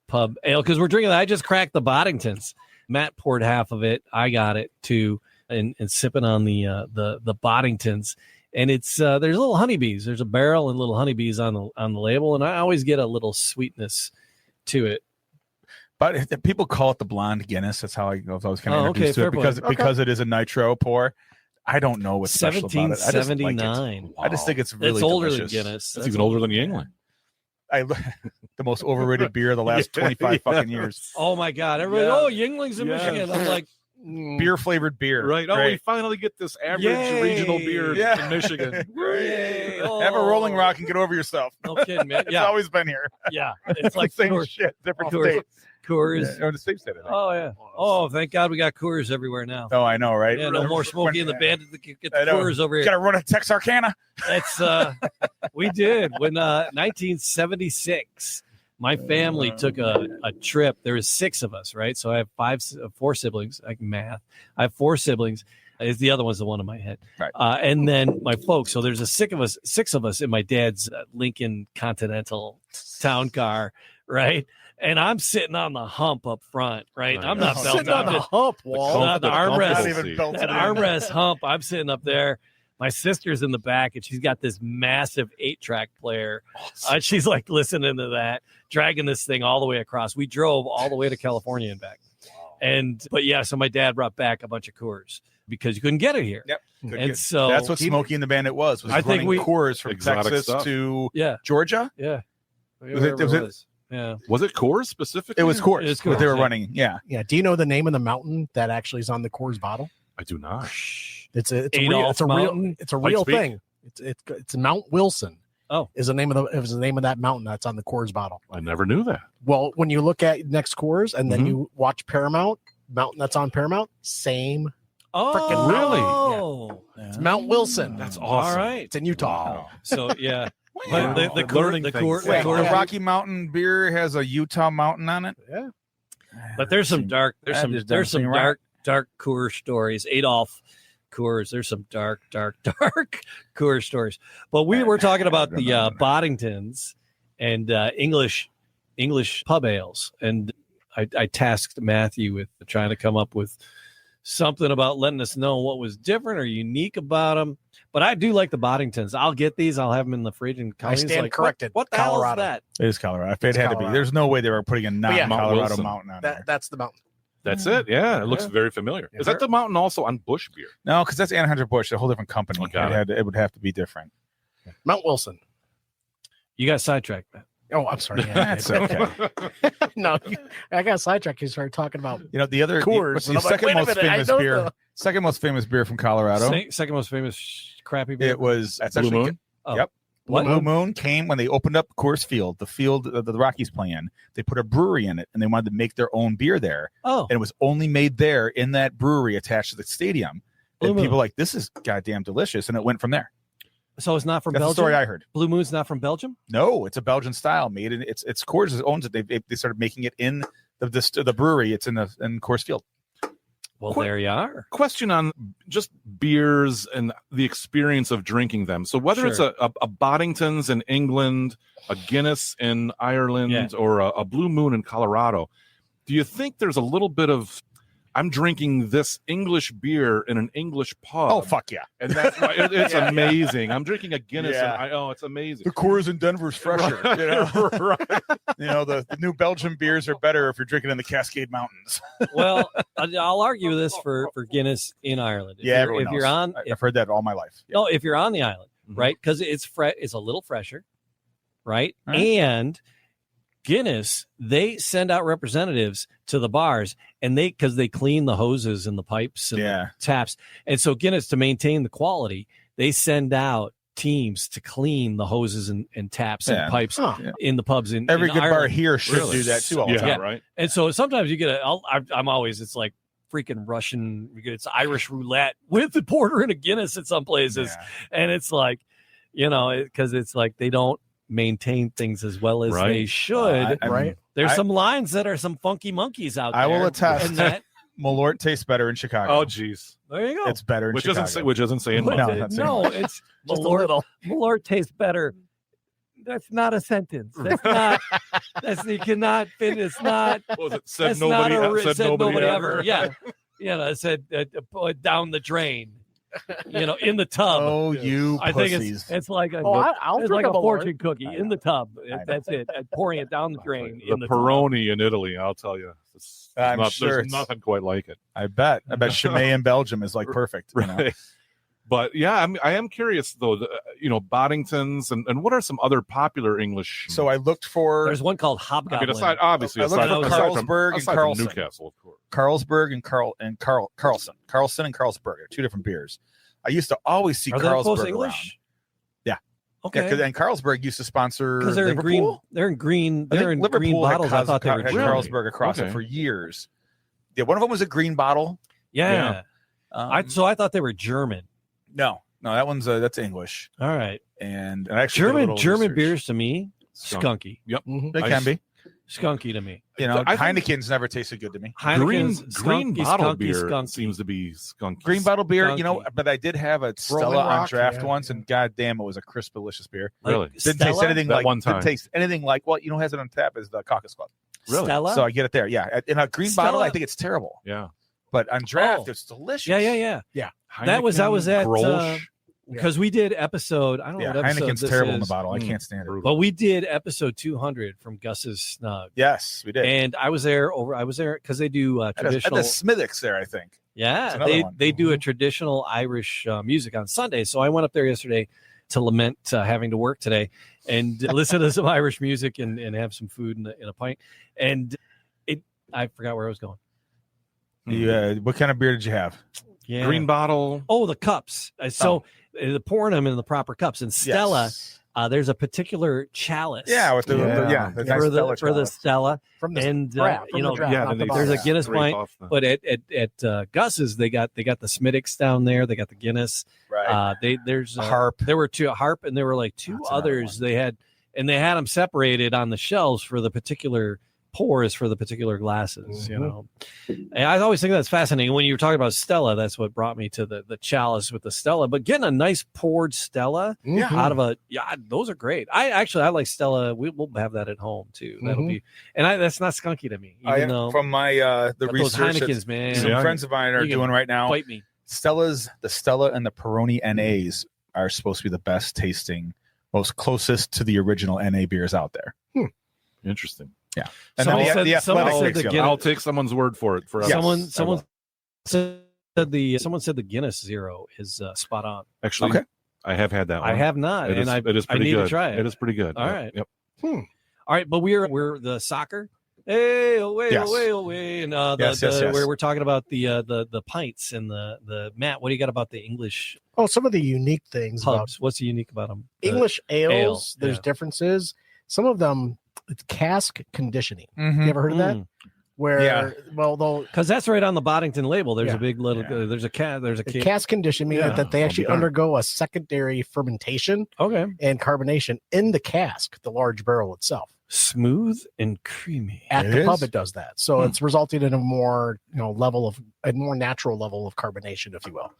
pub ale? Because we're drinking. I just cracked the Boddingtons. Matt poured half of it. I got it too, and sipping on the Boddingtons. And it's there's little honeybees. There's a barrel and little honeybees on the label, and I always get a little sweetness to it. But people call it the blonde Guinness. That's how I was always kind of introduced to it because it is a nitro pour. I don't know what's special about it. 1779. I just think it's really older delicious. than Guinness. That's even older than Yingling. The most overrated beer of the last 25 fucking years. Oh my God! Everybody, Yingling's in Michigan. I'm like, beer flavored beer. Right. Oh, we finally get this average regional beer in Michigan. Have a Rolling Rock and get over yourself. No kidding, man. It's always been here. Yeah. It's like same Coors. shit, different Coors. states. Coors. Yeah, or the same state. Oh yeah. Oh, thank God we got Coors everywhere now. Oh, I know, right? Yeah, no more Smokey and the Bandit to get the Coors over here. Got to run a Texarkana. It's we did when 1976. My family took a trip. There was 6 of us, right? So I have 4 siblings. I can math. I have 4 siblings. Is the other one's the one in my head, right? And then my folks. So there's 6 of us in my dad's Lincoln Continental town car, right? And I'm sitting on the hump up front, right? I'm not belted sitting on the hump wall. The armrest, not even belted that armrest hump. I'm sitting up there. My sister's in the back, and she's got this massive 8-track player. She's like listening to that, dragging this thing all the way across. We drove all the way to California and back. So my dad brought back a bunch of Coors because you couldn't get it here. Yep. And so that's what Smokey and the Bandit was I think running Coors from Texas stuff. to Georgia. Yeah. Was it Coors specifically? It was Coors. It was Coors, they were running. Yeah. Yeah. Do you know the name of the mountain that actually is on the Coors bottle? I do not. It's a real thing. It's Mount Wilson. Oh, is the name of that mountain that's on the Coors bottle. I never knew that. Well, when you look at next Coors and then you watch Paramount, mountain that's on Paramount, same. Oh, really? Yeah. It's Mount Wilson. That's awesome. All right. It's in Utah. Wow. So yeah. Wow. The Rocky Mountain beer has a Utah mountain on it. Yeah. But there's some dark Coors stories. Adolf Coors. There's some dark Coors stories. But we were talking about the Boddingtons and English pub ales, and I tasked Matthew with trying to come up with something about letting us know what was different or unique about them. But I do like the Boddingtons. I'll get these. I'll have them in the fridge. And I stand corrected. What the hell is that? It is Colorado. If it had to be, there's no way they were putting a non-Colorado mountain on there. That's the mountain. That's it. Yeah, it looks very familiar. Is that the mountain also on Busch beer? No, because that's Anheuser-Busch, a whole different company. It would have to be different. Mount Wilson. You got sidetracked, man. Oh, I'm sorry. Yeah, that's okay. No, I got sidetracked. You started talking about the other Coors. The second most famous beer. Second most famous beer from Colorado. Second most famous crappy beer. It was Blue Moon. Yep. Blue Moon came when they opened up Coors Field, the field that the Rockies play in. They put a brewery in it, and they wanted to make their own beer there. Oh, and it was only made there in that brewery attached to the stadium. And people were like, this is goddamn delicious, and it went from there. So it's not from That's Belgium? the story I heard. Blue Moon's not from Belgium? No, it's a Belgian style made in it's Coors that owns it. They started making it in the brewery. It's in Coors Field. Well, there you are. Question on just beers and the experience of drinking them. So whether it's a Boddington's in England, a Guinness in Ireland, or a Blue Moon in Colorado, do you think there's a little bit of I'm drinking this English beer in an English pub. Oh, fuck yeah. And that's why it's amazing. I'm drinking a Guinness and it's amazing. The Coors in Denver's fresher. Right. You know? Right. You know, the New Belgium beers are better if you're drinking in the Cascade Mountains. Well, I'll argue this for Guinness in Ireland. If you're on, I've heard that all my life. No, if you're on the island, right? Because it's a little fresher, right? And Guinness, they send out representatives to the bars, and because they clean the hoses and the pipes and the taps, and so Guinness, to maintain the quality, they send out teams to clean the hoses and taps and pipes in the pubs. Every good Ireland. bar here should do that too. All the time, right? And so sometimes you get I'm always, it's like freaking Russian, it's Irish roulette with the porter and a Guinness at some places, and it's like, because it's like they don't maintain things as well as they should. Right. There's some lines that are some funky monkeys out there. I will attest. And that Malort tastes better in Chicago. Oh, geez. There you go. It's better in Chicago. Which isn't saying much. No, it's Malort. Malort tastes better. That's not a sentence. That's not. You cannot fit. It's not. What was it? Said nobody ever. Yeah. It said down the drain. In the tub. Oh, you I pussies. think it's like I'll it's drink like a Malort. fortune cookie in the tub. That's it. And pouring it down the drain. The Peroni in Italy, I'll tell you. I'm sure there's nothing quite like it. I bet Chimay in Belgium is like perfect. Right. But yeah, I am curious though. Boddingtons and what are some other popular English? So I looked for. There's one called Hobgoblin. Aside Carlsberg and from Carlson. Newcastle, of course. Carlsberg and Carlson. Carlson and Carlsberg are two different beers. I used to always see Carlsberg English? Yeah. Okay. Yeah, and Carlsberg used to sponsor because they're Liverpool. In green. They're in green. They're in Liverpool green bottles. I thought they were had really? Carlsberg across it for years. Yeah, one of them was a green bottle. Yeah. So I thought they were German. No, that one's that's English. All right. And actually German beers to me, skunky. Yep, they can be skunky to me. Heineken's never tasted good to me. Green bottle beer skunky. seems to be skunky. Green bottle beer, Skunky. but I did have a Stella on draft once, and goddamn, it was a crisp, delicious beer. Really? Didn't taste anything that like one time. Didn't taste anything like what has it on tap is the Caucus Club. Really? Stella? So I get it there. Yeah, in a green Stella? bottle, I think it's terrible. Yeah. But on draft, it's delicious. Yeah. Heineken, I was at Grolsch. because we did episode. I don't know what episode Heineken's this terrible is, in the bottle. I can't stand it. but we did episode 200 from Gus's Snug. Yes, we did. And I was there because they do traditional. At the Smithwick's there, I think. Yeah, they do a traditional Irish music on Sunday. So I went up there yesterday to lament having to work today and listen to some Irish music and have some food in a pint. And I forgot where I was going. What kind of beer did you have? Yeah. Green bottle. Oh, the cups. They're pouring them in the proper cups. And Stella, there's a particular chalice. Yeah, with the for the Stella. From the and draft, there's a Guinness pint. But at Gus's, they got the Smittix down there. They got the Guinness. Right. There's a harp. There were two harp, and there were like two others. They had them separated on the shelves for the particular pours for the particular glasses. And I always think that's fascinating. When you were talking about Stella, that's what brought me to the chalice with the Stella. But getting a nice poured Stella out of those are great. I like Stella. We'll have that at home too. That'll be, and that's not skunky to me. Even though from my the research those Heinekens, man, some friends of mine are doing right now. Fight me. The Stella and the Peroni NAs are supposed to be the best tasting, most closest to the original NA beers out there. Interesting. Yeah, and I'll take someone's word for it. Someone said the Guinness Zero is spot on. Actually, I have had that one. I have not, it is pretty I need good. to try it. It is pretty good. All right. Yep. All right, but we're the soccer. Hey, away, and where we're talking about the pints and the Matt. What do you got about the English? Oh, some of the unique things. Pubs. What's unique about them? English ales. There's differences. Some of them. It's cask conditioning. You ever heard of that? Because that's right on the Boddington label. There's a big little. There's a cask conditioning, meaning that they actually undergo a secondary fermentation. And carbonation in the cask, the large barrel itself. Smooth and creamy. At the pub, it does that. So it's resulting in a more more natural level of carbonation, if you will.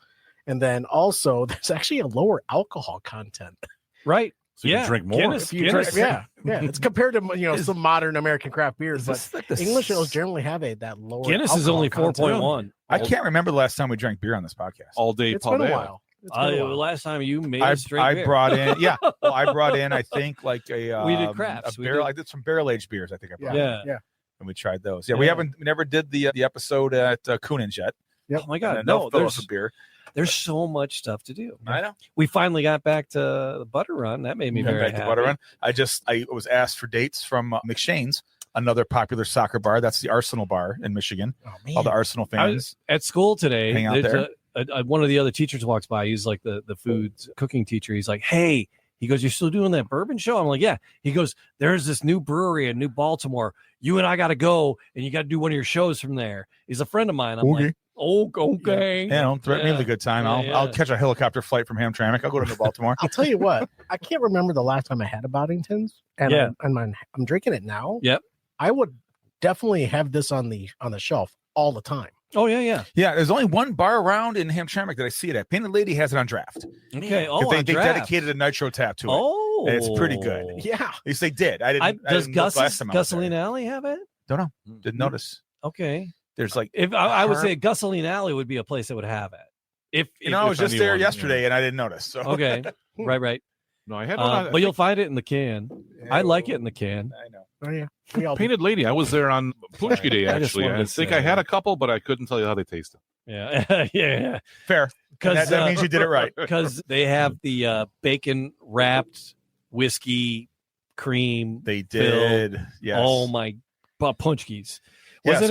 And then also, there's actually a lower alcohol content. Right. So you can drink more. Guinness. Yeah. It's compared to some modern American craft beers, but like English ales generally have that lower. Guinness is only 4.1. I can't remember the last time we drank beer on this podcast. All day It's pub been a ale. while. It's been a while. Last time you made a straight I beer. brought in, I brought in, I think, like a We did crafts. I did some barrel aged beers. I think I brought. Yeah. And we tried those. Yeah, we never did the episode at Coonan's yet. Oh my God, no, there's beer. There's so much stuff to do. I know. We finally got back to the butter run. That made me very happy. Butter run. I was asked for dates from McShane's, another popular soccer bar. That's the Arsenal bar in Michigan. Oh, man. All the Arsenal fans. At school today, hang out there. One of the other teachers walks by. He's like the food cooking teacher. He's like, hey, he goes, you're still doing that bourbon show? I'm like, yeah. He goes, there's this new brewery in New Baltimore. You and I got to go, and you got to do one of your shows from there. He's a friend of mine. I'm like, okay. Yeah, don't threaten me with a good time. I'll catch a helicopter flight from Hamtramck. I'll go to New Baltimore. I'll tell you what. I can't remember the last time I had a Boddington's, and I'm drinking it now. Yep. I would definitely have this on the shelf all the time. Oh, yeah. Yeah, there's only one bar around in Hamtramck that I see it at. Painted Lady has it on draft. Okay. They dedicated a nitro tap to it. Oh. And it's pretty good. Yeah. At least they did. I didn't. Does Gasoline Gasoline Alley have it? Don't know. Didn't notice. Okay. There's like if I would say Gasoline Alley would be a place that would have it. I was just there yesterday and I didn't notice. So okay. Right. No, I had one. But you'll find it in the can. I like it in the can. I know. Oh yeah. Painted Lady. I was there on Punchki Day actually. I think I had a couple, but I couldn't tell you how they tasted. Yeah. Yeah. Fair. Because that means you did it right. Because they have the bacon wrapped whiskey cream. They did. Yes. Oh my punchkies. Was it?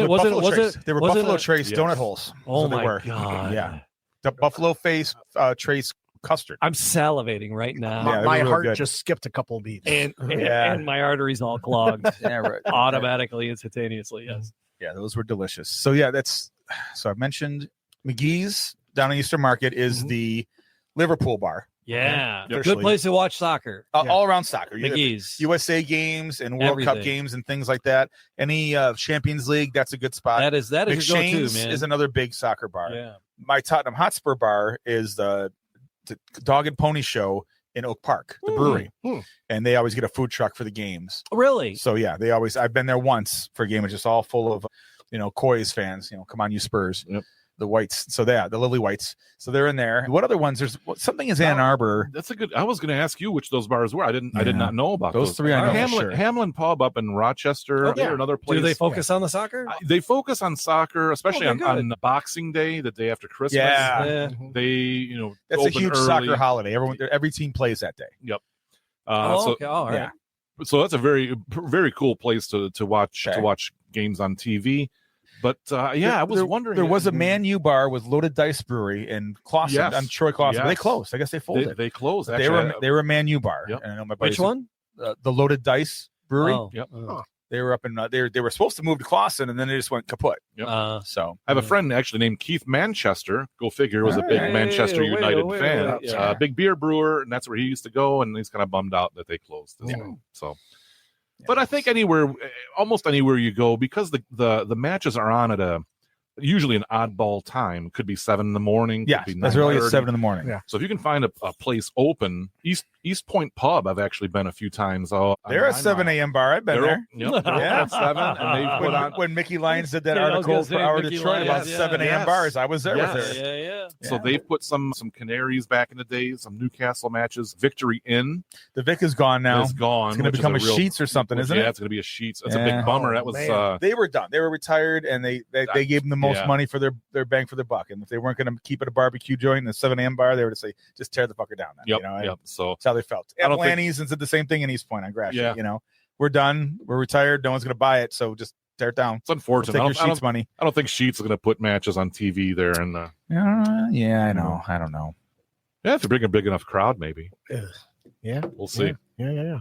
They were Buffalo Trace donut holes. Oh my God. Yeah. The Buffalo Face Trace custard. I'm salivating right now. My heart just skipped a couple of beats. And my arteries all clogged. Automatically, instantaneously. Yes. Yeah, those were delicious. So I've mentioned McGee's down in Eastern Market is the Liverpool bar. Yeah. Good place to watch soccer. All around soccer. McGee's. USA games and World Cup games and things like that. Any Champions League, that's a good spot. That is McShane's man. is another big soccer bar. Yeah. My Tottenham Hotspur bar is the Dog and Pony Show in Oak Park, the brewery. And they always get a food truck for the games. Really? So I've been there once for a game. It's just all full of, Coys fans, come on, you Spurs. Yep. The Whites. So the Lily Whites. So they're in there. What other ones? There's something is Ann Arbor. That's a good. I was going to ask you which those bars were. I did not know about those three. I know Hamlin Pub up in Rochester. Or another place. Do they focus on the soccer? They focus on soccer, especially on Boxing Day, the day after Christmas. Yeah. They that's a huge soccer holiday. Every team plays that day. Yep. All right. So that's a very very cool place to watch games on TV. But I was wondering. There was a Man U bar with Loaded Dice Brewery in Clawson, on Troy Clawson. Yes. They closed. I guess they folded. They closed. Actually, they were a Man U bar. Yep. And I know my Which one? The Loaded Dice Brewery. Oh. Yep. They were up in. They were supposed to move to Clawson, and then they just went kaput. Yep. So I have a friend actually named Keith Manchester. Go figure, was a big Manchester United fan. Big beer brewer, and that's where he used to go. And he's kind of bummed out that they closed. So. But I think almost anywhere you go, because the matches are on at usually an oddball time. Could be 7 a.m. Yeah, as early as 7 a.m. Yeah. So if you can find a place open, East Point Pub, I've actually been a few times. They're a 7 a.m. bar. I've been there. Yep, yeah, 7. And they put on when Mickey Lyons did that article for Our Detroit about 7 a.m. bars. I was there with her. Yeah. So they've put some Canaries back in the day, some Newcastle matches. Victory Inn. The Vic is gone now. It's gone. It's going to become a Sheets or something, isn't it? Yeah, it's going to be a Sheets. It's a big bummer. That was. They were done. They were retired, and they gave them the most money for their bang for their buck. And if they weren't going to keep it a barbecue joint in the 7 a.m. bar, they were to say, just tear the fucker down. Then, Yep. So that's how they felt. Atlantis and said the same thing in East Point on Gratiot. Yeah. We're done. We're retired. No one's going to buy it. So just tear it down. It's unfortunate. We'll take your Sheets money. I don't think Sheets is going to put matches on TV there. And yeah, I know. I don't know. Yeah, if you bring a big enough crowd, maybe. Yeah, we'll see. Yeah,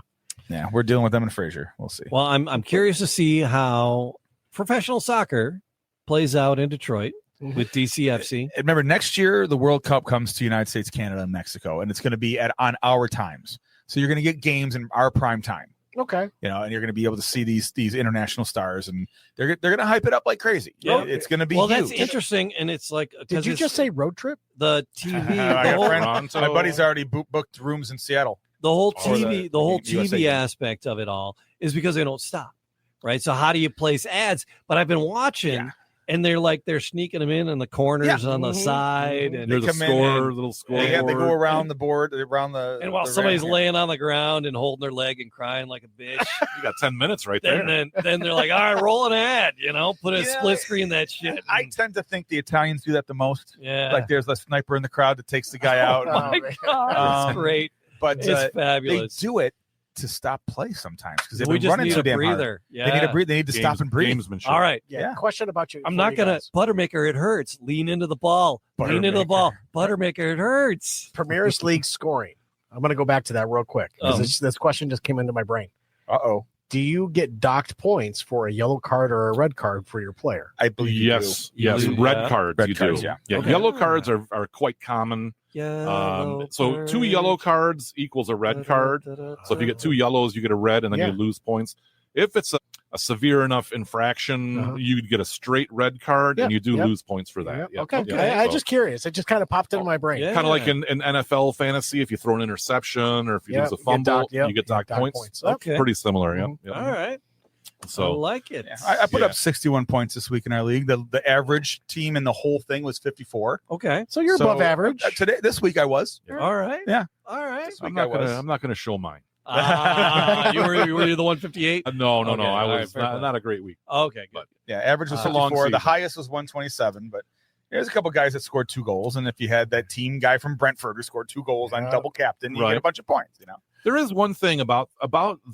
we're dealing with them in Fraser. We'll see. Well, I'm curious to see how professional soccer plays out in Detroit with DCFC. Remember, next year the World Cup comes to United States, Canada, and Mexico, and it's going to be on our times. So you're going to get games in our prime time. Okay. And you're going to be able to see these international stars, and they're going to hype it up like crazy. Yeah, it's going to be huge. That's interesting, and it's like. Did you just say road trip? The TV. My buddy's already booked rooms in Seattle. the whole TV aspect of it all is because they don't stop, right? So how do you place ads? But I've been watching, and they're sneaking them in the corners on the side, and there's little score. They go around the board, and while somebody's laying on the ground and holding their leg and crying like a bitch, you got 10 minutes right there. And then they're like, all right, roll an ad, put a split screen that shit. I tend to think the Italians do that the most. Yeah, like there's a sniper in the crowd that takes the guy out. Oh my God, it's great. But it's fabulous. They do it to stop play sometimes because we just need a damn breather. Hard. Yeah. They need a breather. They need to stop and breathe. All right. Yeah. Question about you. I'm not gonna Buttermaker. It hurts. Lean into the ball. Lean into the ball. Buttermaker. It hurts. Premier League scoring. I'm gonna go back to that real quick. This question just came into my brain. Do you get docked points for a yellow card or a red card for your player? I believe yes. Red cards. Red cards. Yeah. Okay. Yellow cards are quite common. So 2 yellow cards equals a red card. So if you get 2 yellows, you get a red, and then you lose points. If it's a severe enough infraction, you get a straight red card, and you do lose points for that. Okay. I'm just curious. It just kind of popped into my brain. Kind of like in NFL fantasy, if you throw an interception or if you lose a fumble, you get docked points. Okay. Pretty similar. Yeah. All right. So I like it. Yeah. I put up 61 points this week in our league. The average team in the whole thing was 54. Okay. So you're above average. This week I was. All right. Yeah. All right. I'm not gonna show mine. You were the 158? No. I was not a great week. Okay, good. But yeah, average was 54. The highest was 127, but there's a couple guys that scored 2 goals, and if you had that team guy from Brentford who scored 2 goals on double captain, you get a bunch of points. There is one thing about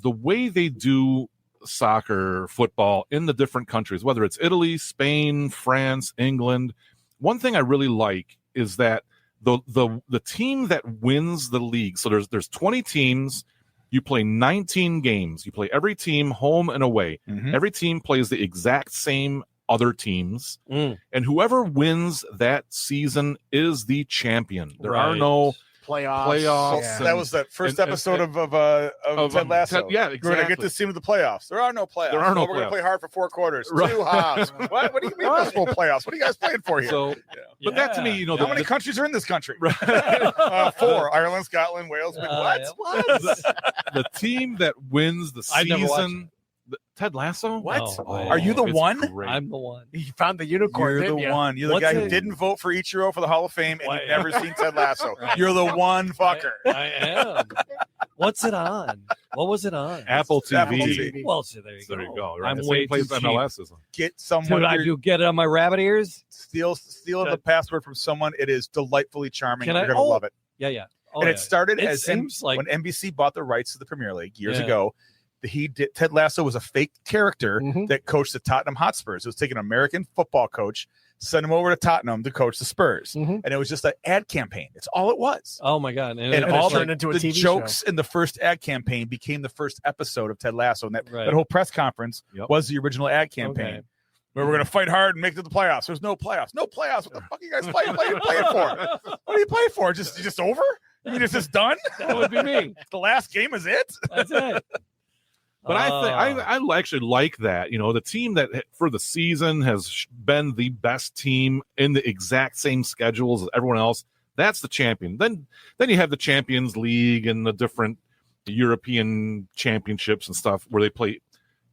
the way they do soccer, football in the different countries, whether it's Italy, Spain, France, England. One thing I really like is that the team that wins the league. So there's 20 teams. You play 19 games. You play every team home and away. Every team plays the exact same other teams, and whoever wins that season is the champion. There are no playoffs. Yeah. That was the first episode of Ted Lasso. Yeah, exactly. We're going to get this team to the playoffs. There are no playoffs. We're going to play hard for 4 quarters. Right. 2 halves. What do you mean there's no playoffs? What are you guys playing for here? So, but that to me, how many countries are in this country? 4. Ireland, Scotland, Wales. What? The team that wins the season. Ted Lasso? What? Are you the one? Great. I'm the one. You found the unicorn. You're the one. You're the guy who didn't vote for Ichiro for the Hall of Fame, and you've never seen Ted Lasso. You're the one fucker. I am. What's it on? What was it on? Apple TV. Apple TV. Well, so there you go. Right? I'm way too cheap. MLS is. Get someone. Dude, I do get it on my rabbit ears. Steal the password from someone. It is delightfully charming. You're gonna love it. Yeah. And it started as seems like when NBC bought the rights to the Premier League years ago. Ted Lasso was a fake character that coached the Tottenham Hotspurs. It was taking an American football coach, send him over to Tottenham to coach the Spurs, and it was just an ad campaign. It's all it was. Oh my god! And all the jokes in the first ad campaign became the first episode of Ted Lasso, and that whole press conference was the original ad campaign. Where we're going to fight hard and make it to the playoffs. There's no playoffs. No playoffs. What the fuck are you guys playing for? What are you playing for? Just over? You mean it's just done? That would be me. The last game is it? That's it. But I actually like that. The team that for the season has been the best team in the exact same schedules as everyone else. That's the champion. Then you have the Champions League and the different European championships and stuff where they play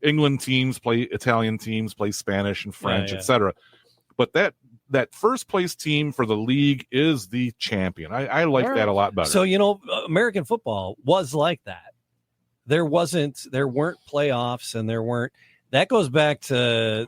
England teams, play Italian teams, play Spanish and French, etc. But that first place team for the league is the champion. I like that a lot better. So American football was like that. There weren't playoffs, and there weren't. That goes back to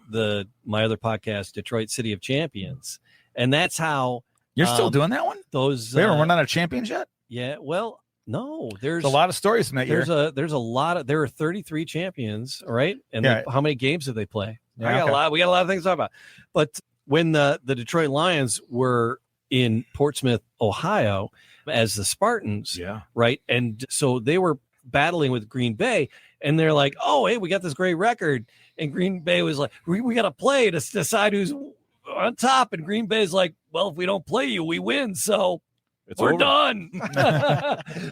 my other podcast, Detroit City of Champions, and that's how you're still doing that one. We're not a champions yet. Yeah, well, no. There's a lot of stories from that year. There's a lot of. There are 33 champions, right? And how many games did they play? Yeah, we got a lot of things to talk about. But when the Detroit Lions were in Portsmouth, Ohio, as the Spartans, right, and so they were battling with Green Bay, and they're like, oh, hey, we got this great record, and Green Bay was like, we got to play to decide who's on top, and Green Bay's like, well, if we don't play you, we win, so we're done.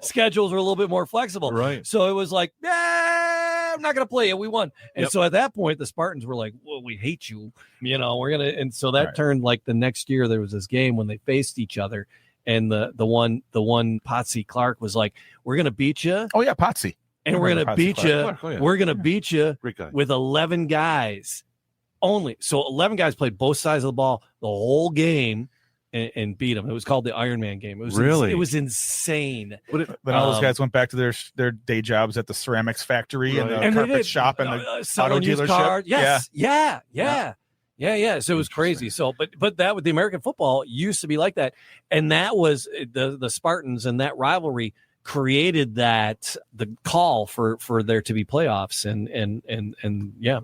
Schedules were a little bit more flexible, right? So it was like, I'm not gonna play you, we won. And so at that point the Spartans were like, well, we hate you, we're gonna, and so that turned, like, the next year there was this game when they faced each other, and the one Potsy Clark was like, "We're gonna beat you." Oh yeah, Potsy. And we're gonna beat you. Oh, yeah. We're gonna beat you Great guy. with 11 guys only. So 11 guys played both sides of the ball the whole game and beat them. It was called the Iron Man game. It was it was insane. Then all those guys went back to their day jobs at the ceramics factory and the carpet shop and the auto dealership. Yes. Yeah. So it was crazy. So, but that with the American football used to be like that, and that was the Spartans, and that rivalry created the call for there to be playoffs, and yeah,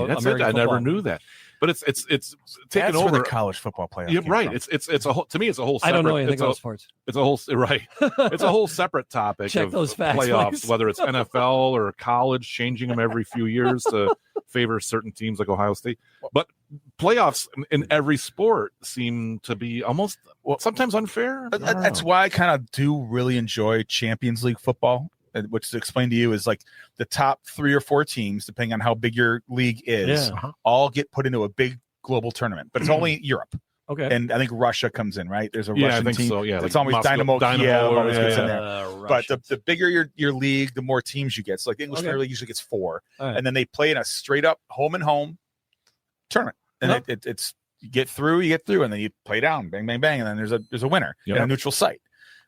that's it. I never knew that. But it's taken over the college football playoff. Yeah, right. It's a whole, to me it's a whole separate, I don't know anything about sports. It's a whole right. It's a whole separate topic. Check of those facts, playoffs, please. whether it's NFL or college, changing them every few years to favor certain teams like Ohio State. But playoffs in every sport seem to be almost sometimes unfair. That's why I kind of do really enjoy Champions League football, which to explain to you is like the top 3 or 4 teams, depending on how big your league is, all get put into a big global tournament, but it's only Europe. Okay. And I think Russia comes in, right? There's a Russian team. So, yeah. It's always Dynamo Kiev always gets in there. But Russians. the bigger your league, the more teams you get. So like the English Premier League usually gets 4. Right. And then they play in a straight up home and home tournament. And it's you get through, and then you play down, bang, bang, bang, and then there's a winner in a neutral site.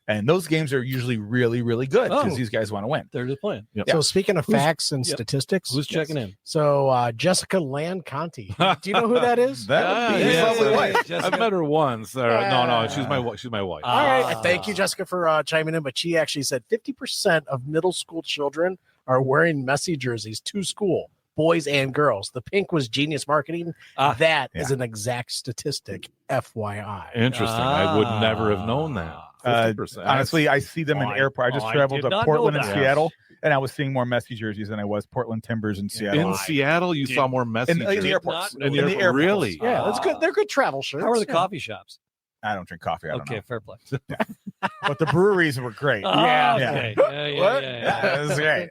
And those games are usually really, really good because these guys want to win. They're just playing. Yep. So speaking of facts and statistics, who's checking in? So Jessica Conti. Do you know who that is? That would be his lovely wife. I've met her once. No, she's my wife. All right. Thank you, Jessica, for chiming in. But she actually said 50% of middle school children are wearing Messi jerseys to school, boys and girls. The pink was genius marketing. That is an exact statistic, FYI. Interesting. I would never have known that. Honestly, I see them in airport. I just traveled to Portland and Seattle, and I was seeing more Messi jerseys than I was Portland Timbers in Seattle. In Seattle, you saw more Messi in jerseys? the airports. In the airport, really? Yeah, that's good. They're good travel shirts. How are the coffee shops? I don't drink coffee. I don't know. Fair play. But the breweries were great. Okay. Yeah, it was great.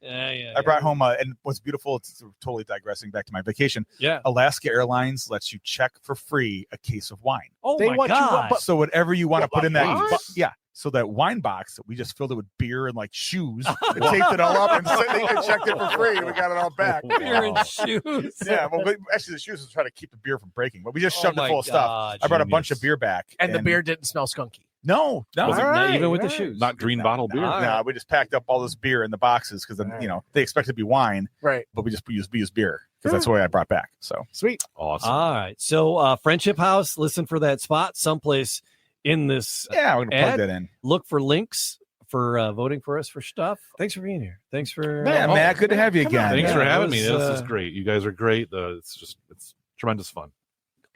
I brought home and what's beautiful, it's totally digressing back to my vacation. Yeah. Alaska Airlines lets you check for free a case of wine. Oh, my God. So whatever you want to put in that. So that wine box, we just filled it with beer and like shoes and taped it all up and they checked it for free. We got it all back. Beer and shoes. Yeah, well, actually the shoes was trying to keep the beer from breaking, but we just shoved it full of stuff. I brought a bunch of beer back. And the beer didn't smell skunky. No. Not even with the shoes. Not green bottle beer. No, we just packed up all this beer in the boxes because then they expect it to be wine, right? But we used beer because that's the way I brought back. So sweet, awesome. All right, so Friendship House. Listen for that spot someplace in this. Yeah, we're gonna plug that in. Look for links for voting for us for stuff. Thanks for being here. Thanks for Matt. Good to have you again. Thanks for having me. This is great. You guys are great. It's tremendous fun.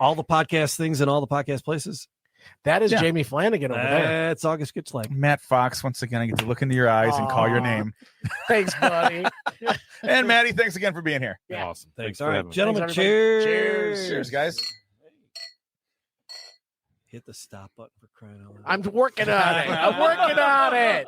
All the podcast things in all the podcast places. That is Jamie Flanagan over there. That's August Gitschlag. Matt Fox. Once again, I get to look into your eyes and call your name. Thanks, buddy. And Maddie, thanks again for being here. Yeah. Awesome. Thanks. For All right, having me. gentlemen. Thanks, Cheers. Cheers, guys. Hit the stop button for crying out loud. I'm working on it.